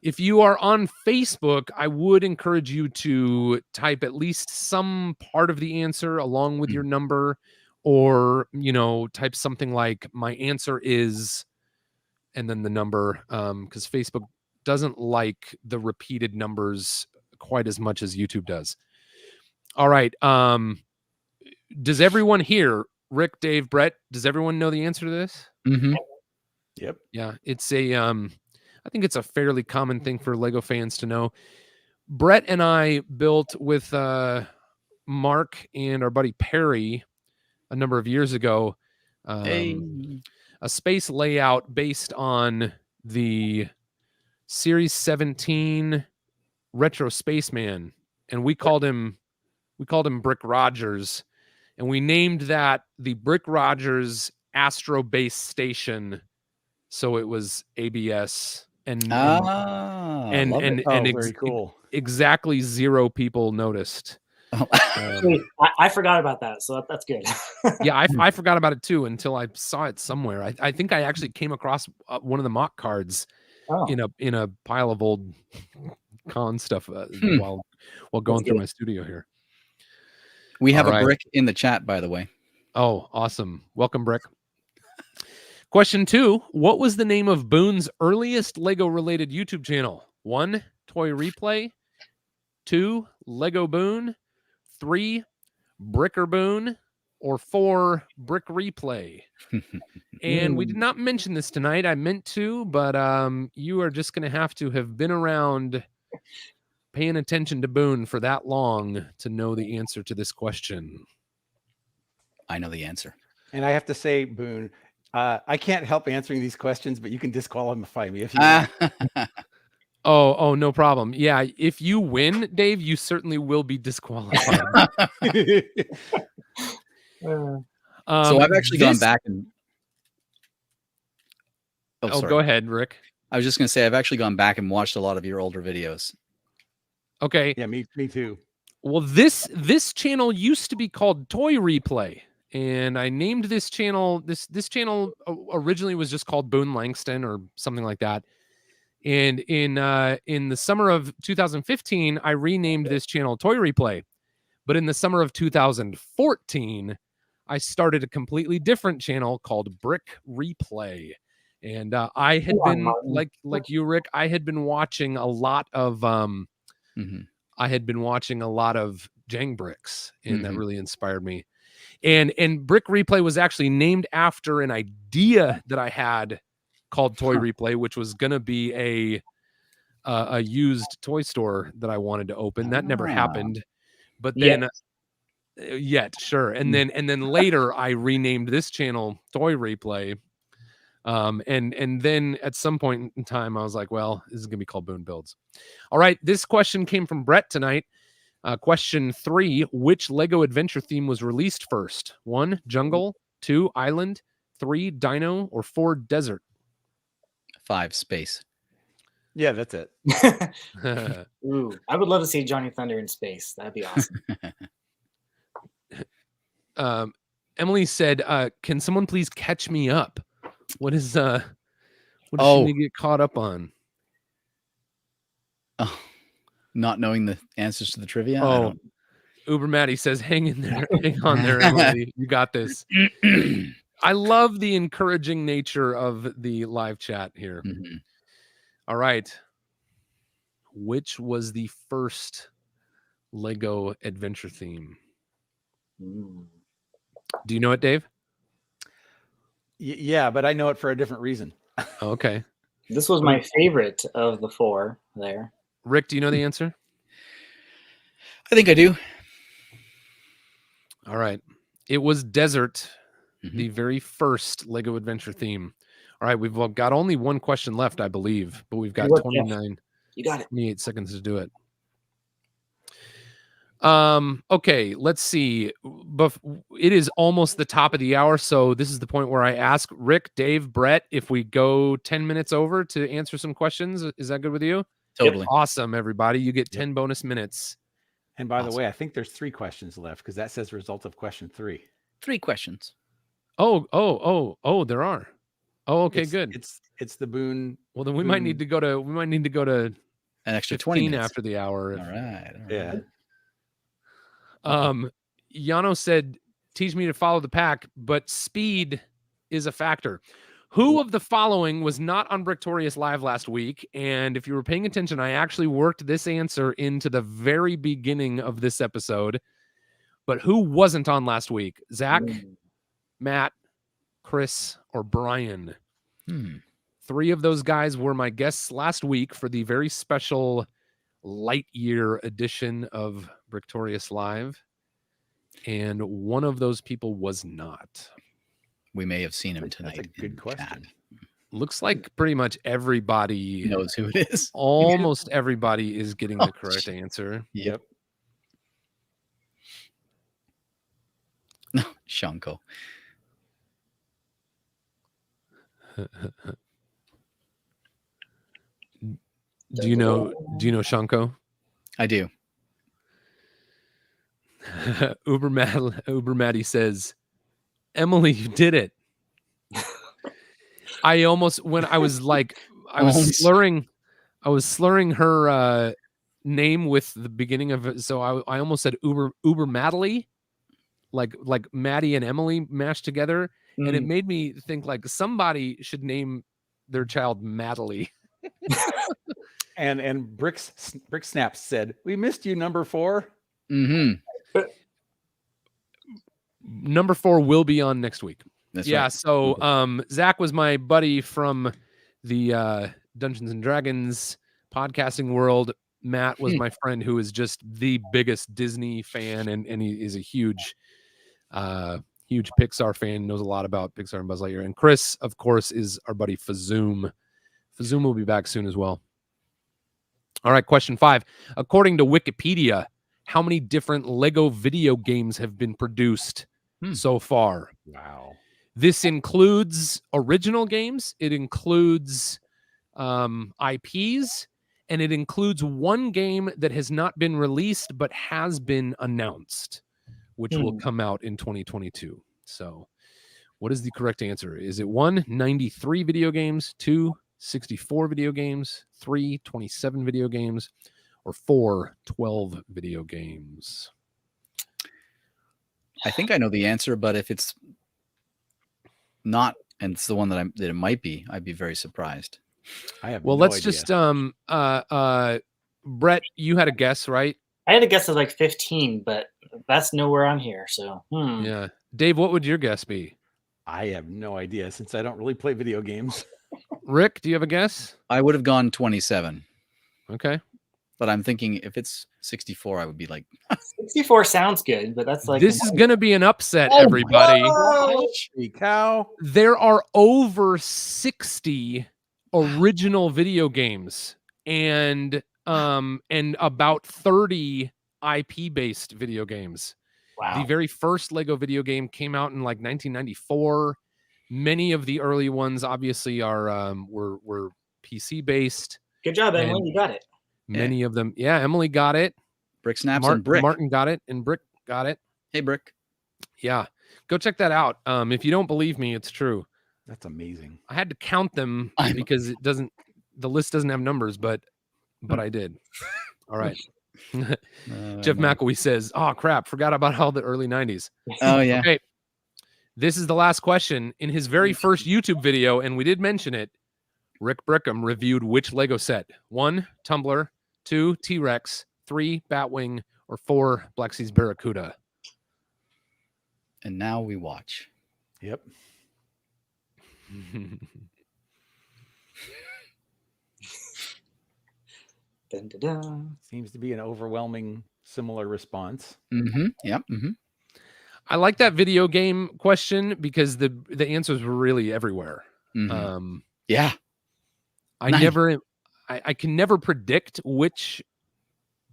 If you are on Facebook, I would encourage you to type at least some part of the answer along with your number, or type something like "my answer is," and then the number, because Facebook doesn't like the repeated numbers quite as much as YouTube does. All right. Does everyone here, Rick, Dave, Brett, does everyone know the answer to this? Yep. Yeah. It's I think it's a fairly common thing for Lego fans to know. Brett and I built with Mark and our buddy Perry a number of years ago, a space layout based on the Series 17 Retro Spaceman, and we called him Brick Rogers, and we named that the Brick Rogers Astro base station, so it was ABS and love it. Very cool. exactly 0 people noticed. Actually, I forgot about that, so that's good. Yeah, I forgot about it too until I saw it somewhere. I think I actually came across one of the mock cards Oh, in a pile of old con stuff while going through my studio here. We have All a right. brick in the chat, by the way. Oh, awesome. Welcome, Brick. Question 2. What was the name of Boone's earliest Lego-related YouTube channel? 1, Toy Replay. 2, Lego Boone. 3, Bricker Boone. Or 4, Brick Replay. And we did not mention this tonight. I meant to, but you are just going to have been around paying attention to Boone for that long to know the answer to this question. I know the answer. And I have to say, Boone, I can't help answering these questions, but you can disqualify me if you want. Oh, no problem. Yeah, if you win, Dave, you certainly will be disqualified. So I've actually gone back and. Oh, go ahead, Rick. I was just going to say I've actually gone back and watched a lot of your older videos. Okay. Yeah, me too. Well, this channel used to be called Toy Replay, and I named this channel. This channel originally was just called Boone Langston or something like that. And in the summer of 2015, I renamed this channel Toy Replay. But in the summer of 2014, I started a completely different channel called Brick Replay. And I had been like you, Rick. I had been watching a lot of I had been watching a lot of Jang Bricks, and that really inspired me. And Brick Replay was actually named after an idea that I had called Toy Replay, which was going to be a used toy store that I wanted to open. That never happened. But then sure. And then later I renamed this channel Toy Replay. And then at some point in time, I was like, well, this is going to be called Boone Builds. All right. This question came from Brett tonight. Question 3, which Lego adventure theme was released first? 1, jungle. 2, island. 3, dino. Or 4, desert. 5, space. Yeah, that's it. Ooh, I would love to see Johnny Thunder in space. That'd be awesome. Emily said, can someone please catch me up? What does she need to get caught up on? Oh, not knowing the answers to the trivia. Oh, Uber Matty says, hang in there. Hang on there, Emily. You got this. I love the encouraging nature of the live chat here. All right. Which was the first Lego adventure theme? Do you know it, Dave? Yeah, but I know it for a different reason. Okay. This was my favorite of the 4 there. Rick, do you know the answer? I think I do. All right. It was desert, the very first Lego adventure theme. All right. We've got only one question left, I believe, but we've got 29. You got it. 28 seconds to do it. Okay, let's see. But it is almost the top of the hour, so this is the point where I ask Rick, Dave, Brett if we go 10 minutes over to answer some questions. Is that good with you? Totally. Yep. Awesome, everybody. You get 10 bonus minutes. And by the way, I think there's 3 questions left because that says result of question 3. 3 questions. Oh, there are. Oh, okay, good. It's the Boone. Well, then we might need to go to an extra 20 minutes after the hour. All right. Yeah. Yano said, teach me to follow the pack, but speed is a factor. Who of the following was not on Bricktorious Live last week? And if you were paying attention, I actually worked this answer into the very beginning of this episode. But who wasn't on last week? Zach, Matt, Chris, or Brian? 3 of those guys were my guests last week for the very special light year edition of Bricktorious Live. And one of those people was not. We may have seen him tonight. That's a good question. Chat. Looks like pretty much everybody knows who it is. Almost everybody is getting the correct answer. Yep. Shanko. Do you know Shanko? I do. Uber Maddie says, Emily, you did it. I almost, when I was like, I was slurring her name with the beginning of it. So I almost said Uber Maddie, like Maddie and Emily mashed together. And it made me think like somebody should name their child Maddie. And Brick Snaps said, "We missed you, number 4." Mm-hmm. Number 4 will be on next week. That's yeah. right. So Zach was my buddy from the Dungeons and Dragons podcasting world. Matt was my friend who is just the biggest Disney fan, and he is a huge Pixar fan, knows a lot about Pixar and Buzz Lightyear. And Chris, of course, is our buddy Fazoom. Fazoom will be back soon as well. All right, question 5. According to Wikipedia, how many different Lego video games have been produced so far? Wow. This includes original games, it includes IPs, and it includes one game that has not been released but has been announced, which will come out in 2022. So what is the correct answer? Is it 1, 93 video games, 2, 64 video games, 3, 27 video games, or 4, 12 video games? I think I know the answer, but if it's not, and it's the one that it might be, I'd be very surprised. I have well, no let's idea. just Brett, you had a guess, right? I had a guess of like 15, but that's nowhere on here. So Yeah. Dave, what would your guess be? I have no idea since I don't really play video games. Rick, do you have a guess? I would have gone 27. Okay. But I'm thinking if it's 64, I would be like 64 sounds good, but that's like this is going to be an upset, everybody. Holy cow. There are over 60 original video games and about 30 IP-based video games. Wow. The very first Lego video game came out in like 1994. Many of the early ones obviously are were PC-based. Good job, Emily. You got it. Many of them. Yeah, Emily got it. Brick Snaps and Brick. Martin got it, and Brick got it. Hey, Brick. Yeah. Go check that out. If you don't believe me, it's true. That's amazing. I had to count them because the list doesn't have numbers, but I did. All right. Jeff McElwee says, "Oh crap, forgot about all the early 90s." Oh yeah. Okay. This is the last question. In his very first YouTube video, and we did mention it, Rick Brickham reviewed which Lego set? 1, Tumbler, 2, T-Rex, 3, Batwing, or 4, Black Seas Barracuda. And now we watch. Yep. Dun, dun, dun. Seems to be an overwhelming similar response. Mm-hmm. Yep. Mm-hmm. I like that video game question because the answers were really everywhere. Mm-hmm. Yeah. I can never predict which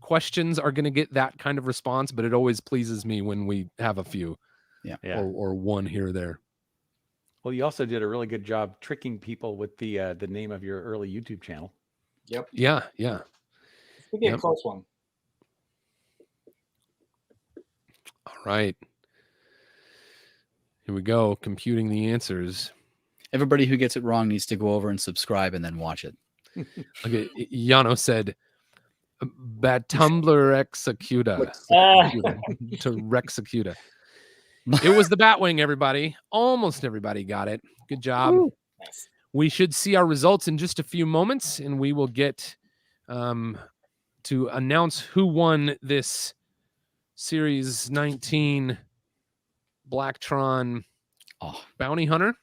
questions are going to get that kind of response, but it always pleases me when we have a few, or one here or there. Well, you also did a really good job tricking people with the name of your early YouTube channel. Yep. Yeah. This could be a close one. All right. Here we go. Computing the answers. Everybody who gets it wrong needs to go over and subscribe and then watch it. Okay. Yano said, Batumbler Executa. To Rexecuta. It was the Batwing, everybody. Almost everybody got it. Good job. Nice. We should see our results in just a few moments, and we will get to announce who won this Series 19 Blacktron Bounty Hunter.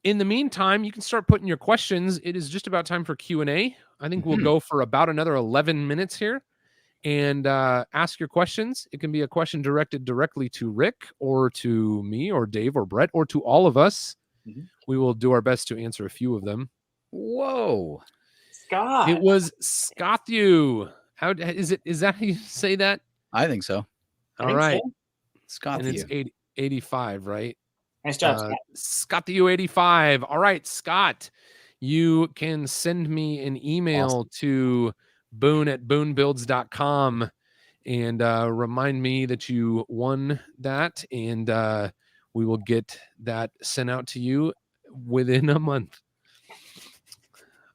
In the meantime, you can start putting your questions. It is just about time for Q&A. I think we'll go for about another 11 minutes here and ask your questions. It can be a question directed directly to Rick or to me or Dave or Brett or to all of us. We will do our best to answer a few of them. Whoa. Scott. It was Scothew. How is it? Is that how you say that? I think so. All right. So. Scott. And it's 85, right? Nice job, Scott. Scott the U85. All right, Scott, you can send me an email to boone@boonebuilds.com and remind me that you won that, and we will get that sent out to you within a month.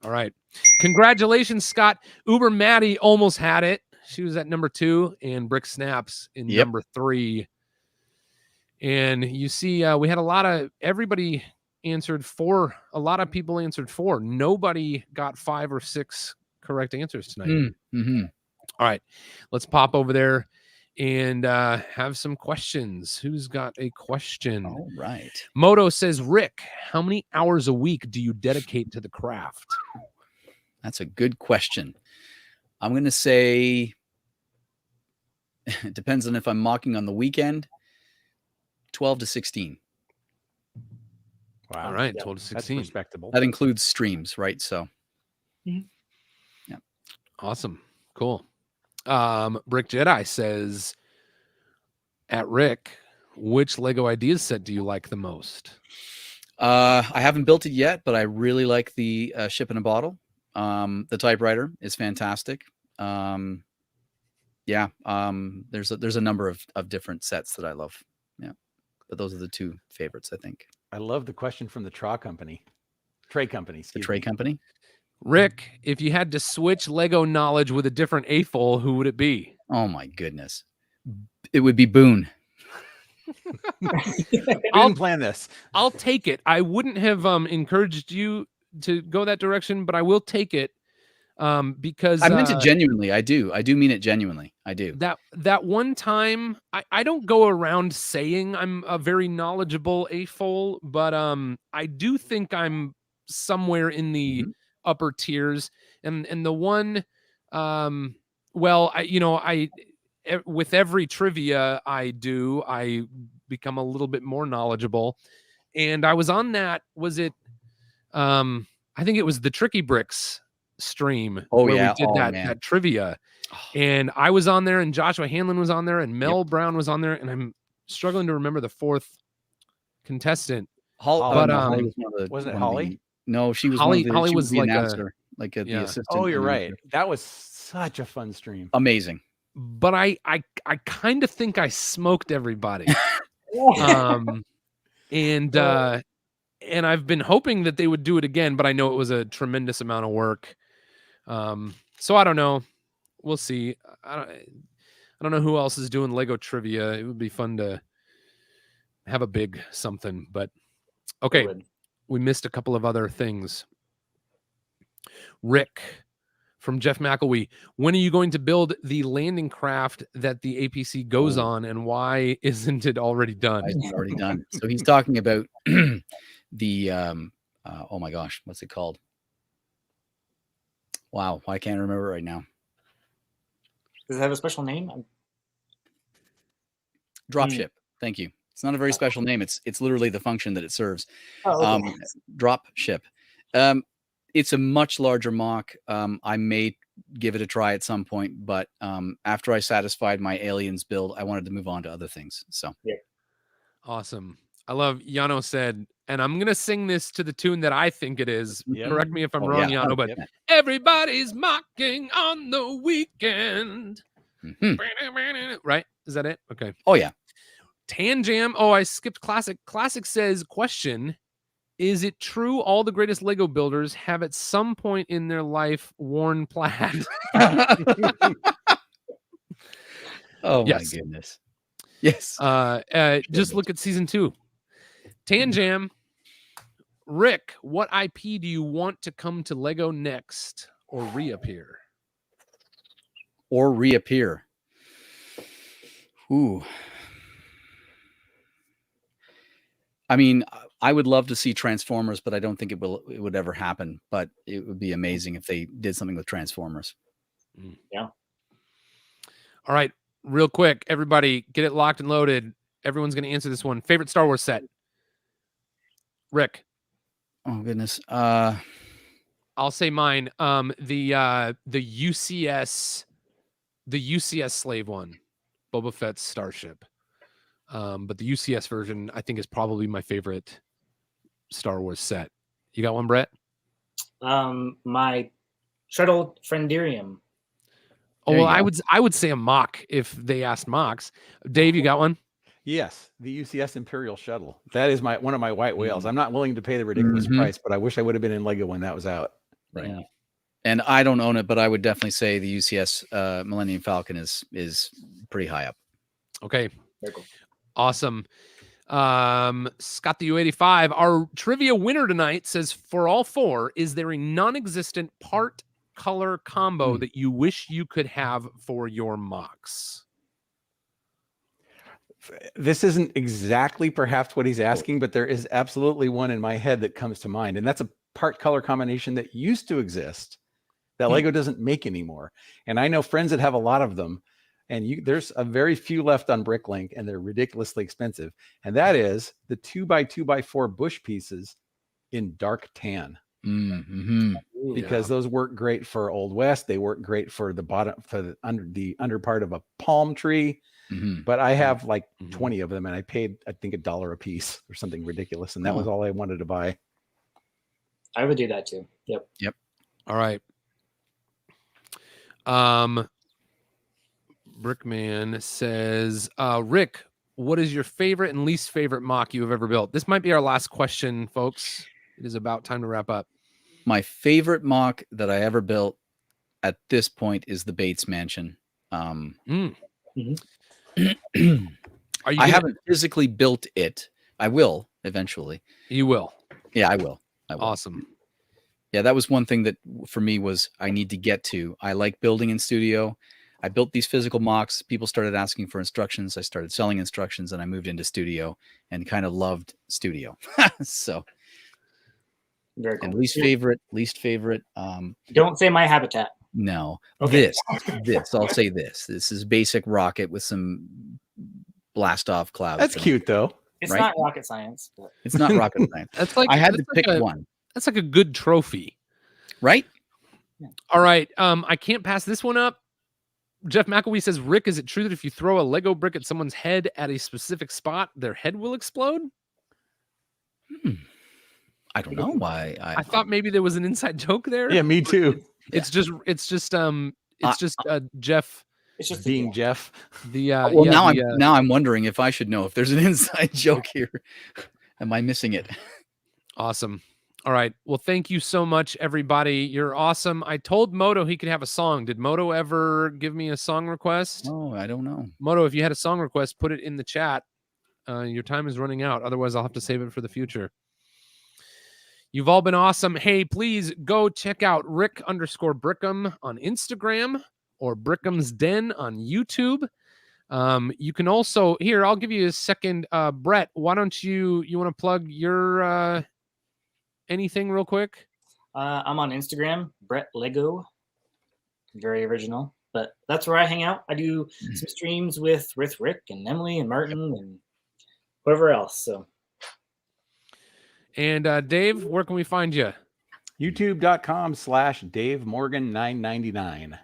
All right. Congratulations, Scott. Uber Maddie almost had it. She was at number 2, and Brick Snaps in number 3. And you see, we had everybody answered 4. A lot of people answered 4. Nobody got 5 or 6 correct answers tonight. Mm-hmm. All right, let's pop over there and have some questions. Who's got a question? All right. Moto says, Rick, how many hours a week do you dedicate to the craft? That's a good question. I'm going to say it depends on if I'm mocking on the weekend. 12 to 16. Wow. All right, Yeah, 12 to That's 16. respectable. That includes streams, right? So, Awesome. Cool. Brick Jedi says, at Rick, which Lego Ideas set do you like the most? I haven't built it yet, but I really like the ship in a bottle. The typewriter is fantastic. There's a number of different sets that I love. Yeah, but those are the 2 favorites, I think. I love the question from the Tray Company. Tray Company. The excuse Tray me. Company. Rick, if you had to switch Lego knowledge with a different AFOL, who would it be? Oh my goodness, it would be Boone. I didn't plan this. I'll take it. I wouldn't have encouraged you to go that direction, but I will take it because I meant it genuinely. I do mean it genuinely. I do. That one time, I don't go around saying I'm a very knowledgeable AFOL, but I do think I'm somewhere in the upper tiers. And the one, with every trivia I become a little bit more knowledgeable. And I was on that. Was it? I think it was the Tricky Bricks stream where we did that trivia. And I was on there, and Joshua Hanlon was on there, and Mel Brown was on there, and I'm struggling to remember the 4th contestant. Holly wasn't it Holly? No, she was Holly. Holly was the like announcer, the assistant. Oh, you're right. That was such a fun stream. Amazing. But I kind of think I smoked everybody. And I've been hoping that they would do it again, but I know it was a tremendous amount of work. So I don't know. We'll see. I don't know who else is doing Lego trivia. It would be fun to have a big something, but okay. We missed a couple of other things. Rick from Jeff McElwee. When are you going to build the landing craft that the APC goes on, and why isn't it already done? It's already done. So he's talking about the oh my gosh, what's it called? Wow, I can't remember right now. Does it have a special name? Dropship. Thank you. It's not a very special name. It's literally the function that it serves. Oh, okay. Drop ship. It's a much larger mock. I may give it a try at some point, but after I satisfied my aliens build, I wanted to move on to other things. So yeah. Awesome. I love Yano said, and I'm gonna sing this to the tune that I think it is. Yep. Correct me if I'm wrong, Yano, but everybody's mocking on the weekend. Right? Is that it? Okay. Oh yeah. Tan Jam. Oh, I skipped Classic. Classic says, question, is it true all the greatest Lego builders have at some point in their life worn plaid? Oh yes. My goodness. Yes. Just look at season 2. Tan Jam. Rick, what IP do you want to come to Lego next or reappear? Or reappear. Ooh. I mean, I would love to see Transformers, but I don't think it would ever happen. But it would be amazing if they did something with Transformers. Yeah. All right. Real quick, everybody, get it locked and loaded. Everyone's going to answer this one. Favorite Star Wars set? Rick. Oh goodness. I'll say mine. The UCS slave one, Boba Fett's starship. But the UCS version, I think, is probably my favorite Star Wars set. You got one, Brett? My shuttle Frienderium. Oh, There you well, go. I would say a mock if they asked mocks. Dave, you got one? Yes, the UCS Imperial Shuttle. That is one of my white whales. Mm. I'm not willing to pay the ridiculous Mhm. price, but I wish I would have been in Lego when that was out. Right. Yeah. And I don't own it, but I would definitely say the UCS Millennium Falcon is pretty high up. Okay. Very cool. Awesome. Scott the U85, our trivia winner tonight says, for all four, is there a non-existent part color combo that you wish you could have for your mocks? This isn't exactly perhaps what he's asking, but there is absolutely one in my head that comes to mind. And that's a part color combination that used to exist that Lego doesn't make anymore. And I know friends that have a lot of them, and there's a very few left on Bricklink, and they're ridiculously expensive. And that is the 2x2x4 bush pieces in dark tan. Mm-hmm. Because those work great for Old West. They work great for the bottom, for the under part of a palm tree. Mm-hmm. But I have like 20 of them, and I paid, I think, $1 a piece or something ridiculous. And that was all I wanted to buy. I would do that too. Yep. All right. Brickman says, Rick, what is your favorite and least favorite mock you have ever built? This might be our last question, folks. It is about time to wrap up. My favorite mock that I ever built at this point is the Bates Mansion. I haven't physically built it. I will eventually. You will. Yeah, I will. Awesome. Yeah, that was one thing that for me was I need to get to. I like building in studio. I built these physical mocks. People started asking for instructions. I started selling instructions, and I moved into studio and kind of loved studio. So, Very cool. and least favorite. Don't say My Habitat. No, Okay. this. I'll say this. This is basic rocket with some blast off clouds. That's cute, though. It's Right? not rocket science. But It's not rocket science. That's like I had to that's pick like one, That's like a good trophy. right? All right. I can't pass this one up. Jeff McElwee says, Rick, is it true that if you throw a Lego brick at someone's head at a specific spot, their head will explode? I don't know why. I thought maybe there was an inside joke there. Yeah, me too. It's just Jeff. it's just Being Jeff. The well, yeah, now I'm wondering if I should know if there's an inside joke here. Am I missing it? awesome. All right. Well, thank you so much, everybody. You're awesome. I told Moto he could have a song. Did Moto ever give me a song request? Oh, I don't know. Moto, if you had a song request, put it in the chat. Your time is running out. Otherwise, I'll have to save it for the future. You've all been awesome. Hey, please go check out Rick_Brickham on Instagram or Brickham's Den on YouTube. You can also, here, I'll give you a second. Brett, why don't you want to plug your anything real quick? I'm on Instagram, Brett Lego. Very original, but that's where I hang out. I do some streams with Rick and Emily and Martin and whoever else. So, and Dave, where can we find you? YouTube.com/DaveMorgan999.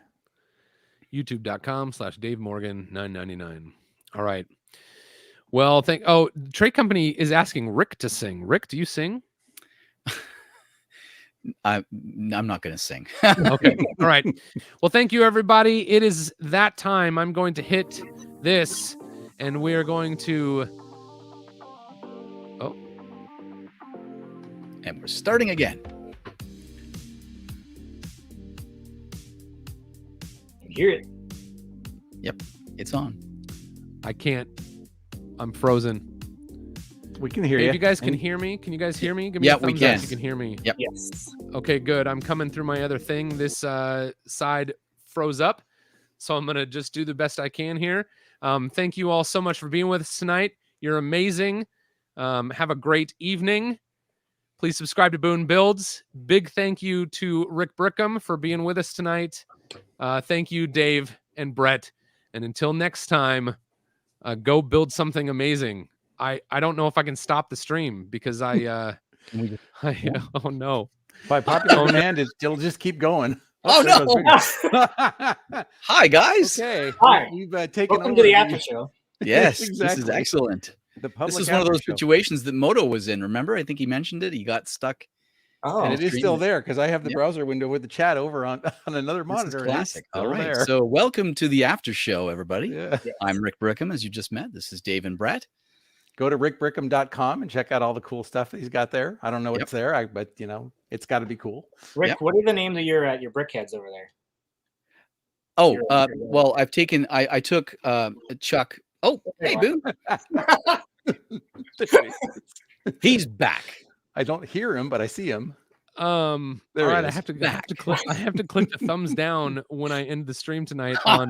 YouTube.com/DaveMorgan999. All right. Well, Trade Company is asking Rick to sing. Rick, do you sing? I'm not going to sing. Okay. All right. Well, thank you, everybody. It is that time. I'm going to hit this, and we are going to. Oh. And we're starting again. you hear it. Yep, it's on. I can't. I'm frozen. We can hear Hey, you. if you guys can hear me, can you guys hear me? Give me Yeah, a we thumbs up can. if you can hear me. Yep. Yes. Okay, good. I'm coming through my other thing. This side froze up, so I'm going to just do the best I can here. Thank you all so much for being with us tonight. You're amazing. Have a great evening. Please subscribe to Boone Builds. Big thank you to Rick Brickham for being with us tonight. Thank you, Dave and Brett. And until next time, go build something amazing. I don't know if I can stop the stream because oh no. By popular demand, it'll just keep going. Oh, there no. goes Bigger. Hi, guys. Okay. Hi. We've taken Welcome over to the after show. Yes, this is Exactly. excellent. The public This is one of those after show. situations that Moto was in. Remember? I think he mentioned it. He got stuck. Oh, And it is still there because I have the Yep. browser window with the chat over on another This is monitor. And it's classic. still All right. there. So welcome to the after show, everybody. Yeah. yes. I'm Rick Brickham, as you just met. This is Dave and Brett. Go to rickbrickham.com and check out all the cool stuff that he's got there. I don't know Yep. what's there, but you know, it's got to be cool. Rick, Yep. what are the names of your brickheads over there? Oh, You're- well, I took Chuck. Oh, hey, Boone. He's back. I don't hear him, but I see him. There All he right, I is. have to click. I have to click the thumbs down when I end the stream tonight on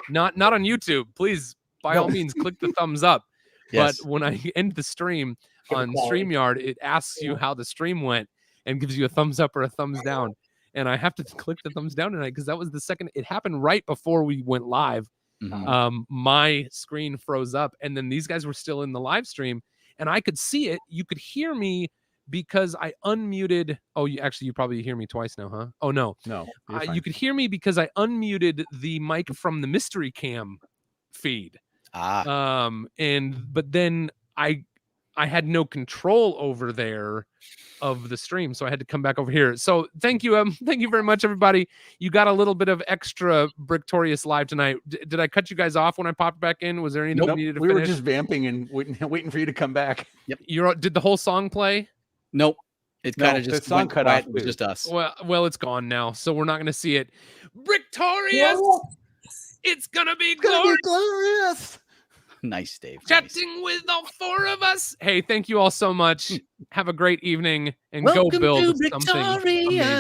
not on YouTube. Please, by all means, click the thumbs up. Yes. But when I end the stream For the on quality. StreamYard, it asks you how the stream went and gives you a thumbs up or a thumbs down. And I have to click the thumbs down tonight because that was the second. It happened right before we went live. Mhm. My screen froze up, and then these guys were still in the live stream, and I could see it. You could hear me because I unmuted. Oh, you probably hear me twice now, huh? Oh no, No, you're you fine. could hear me because I unmuted the mic from the mystery cam feed. But then I had no control over there of the stream, so I had to come back over here. So thank you very much, everybody. You got a little bit of extra Bricktorious live tonight. Did I cut you guys off when I popped back in? Was there anything Nope, you needed to we finish? were just vamping and waiting for you to come back. Did the whole song play? Nope. It No, kind of the just song went cut quiet. off It was too. just us. Well, it's gone now, so we're not going to see it. Bricktorious, it's gonna be glorious. Glorious. Nice, Dave. Nice. Chatting with all four of us. Hey, thank you all so much. Have a great evening and Welcome go build to something Bricktorious. amazing.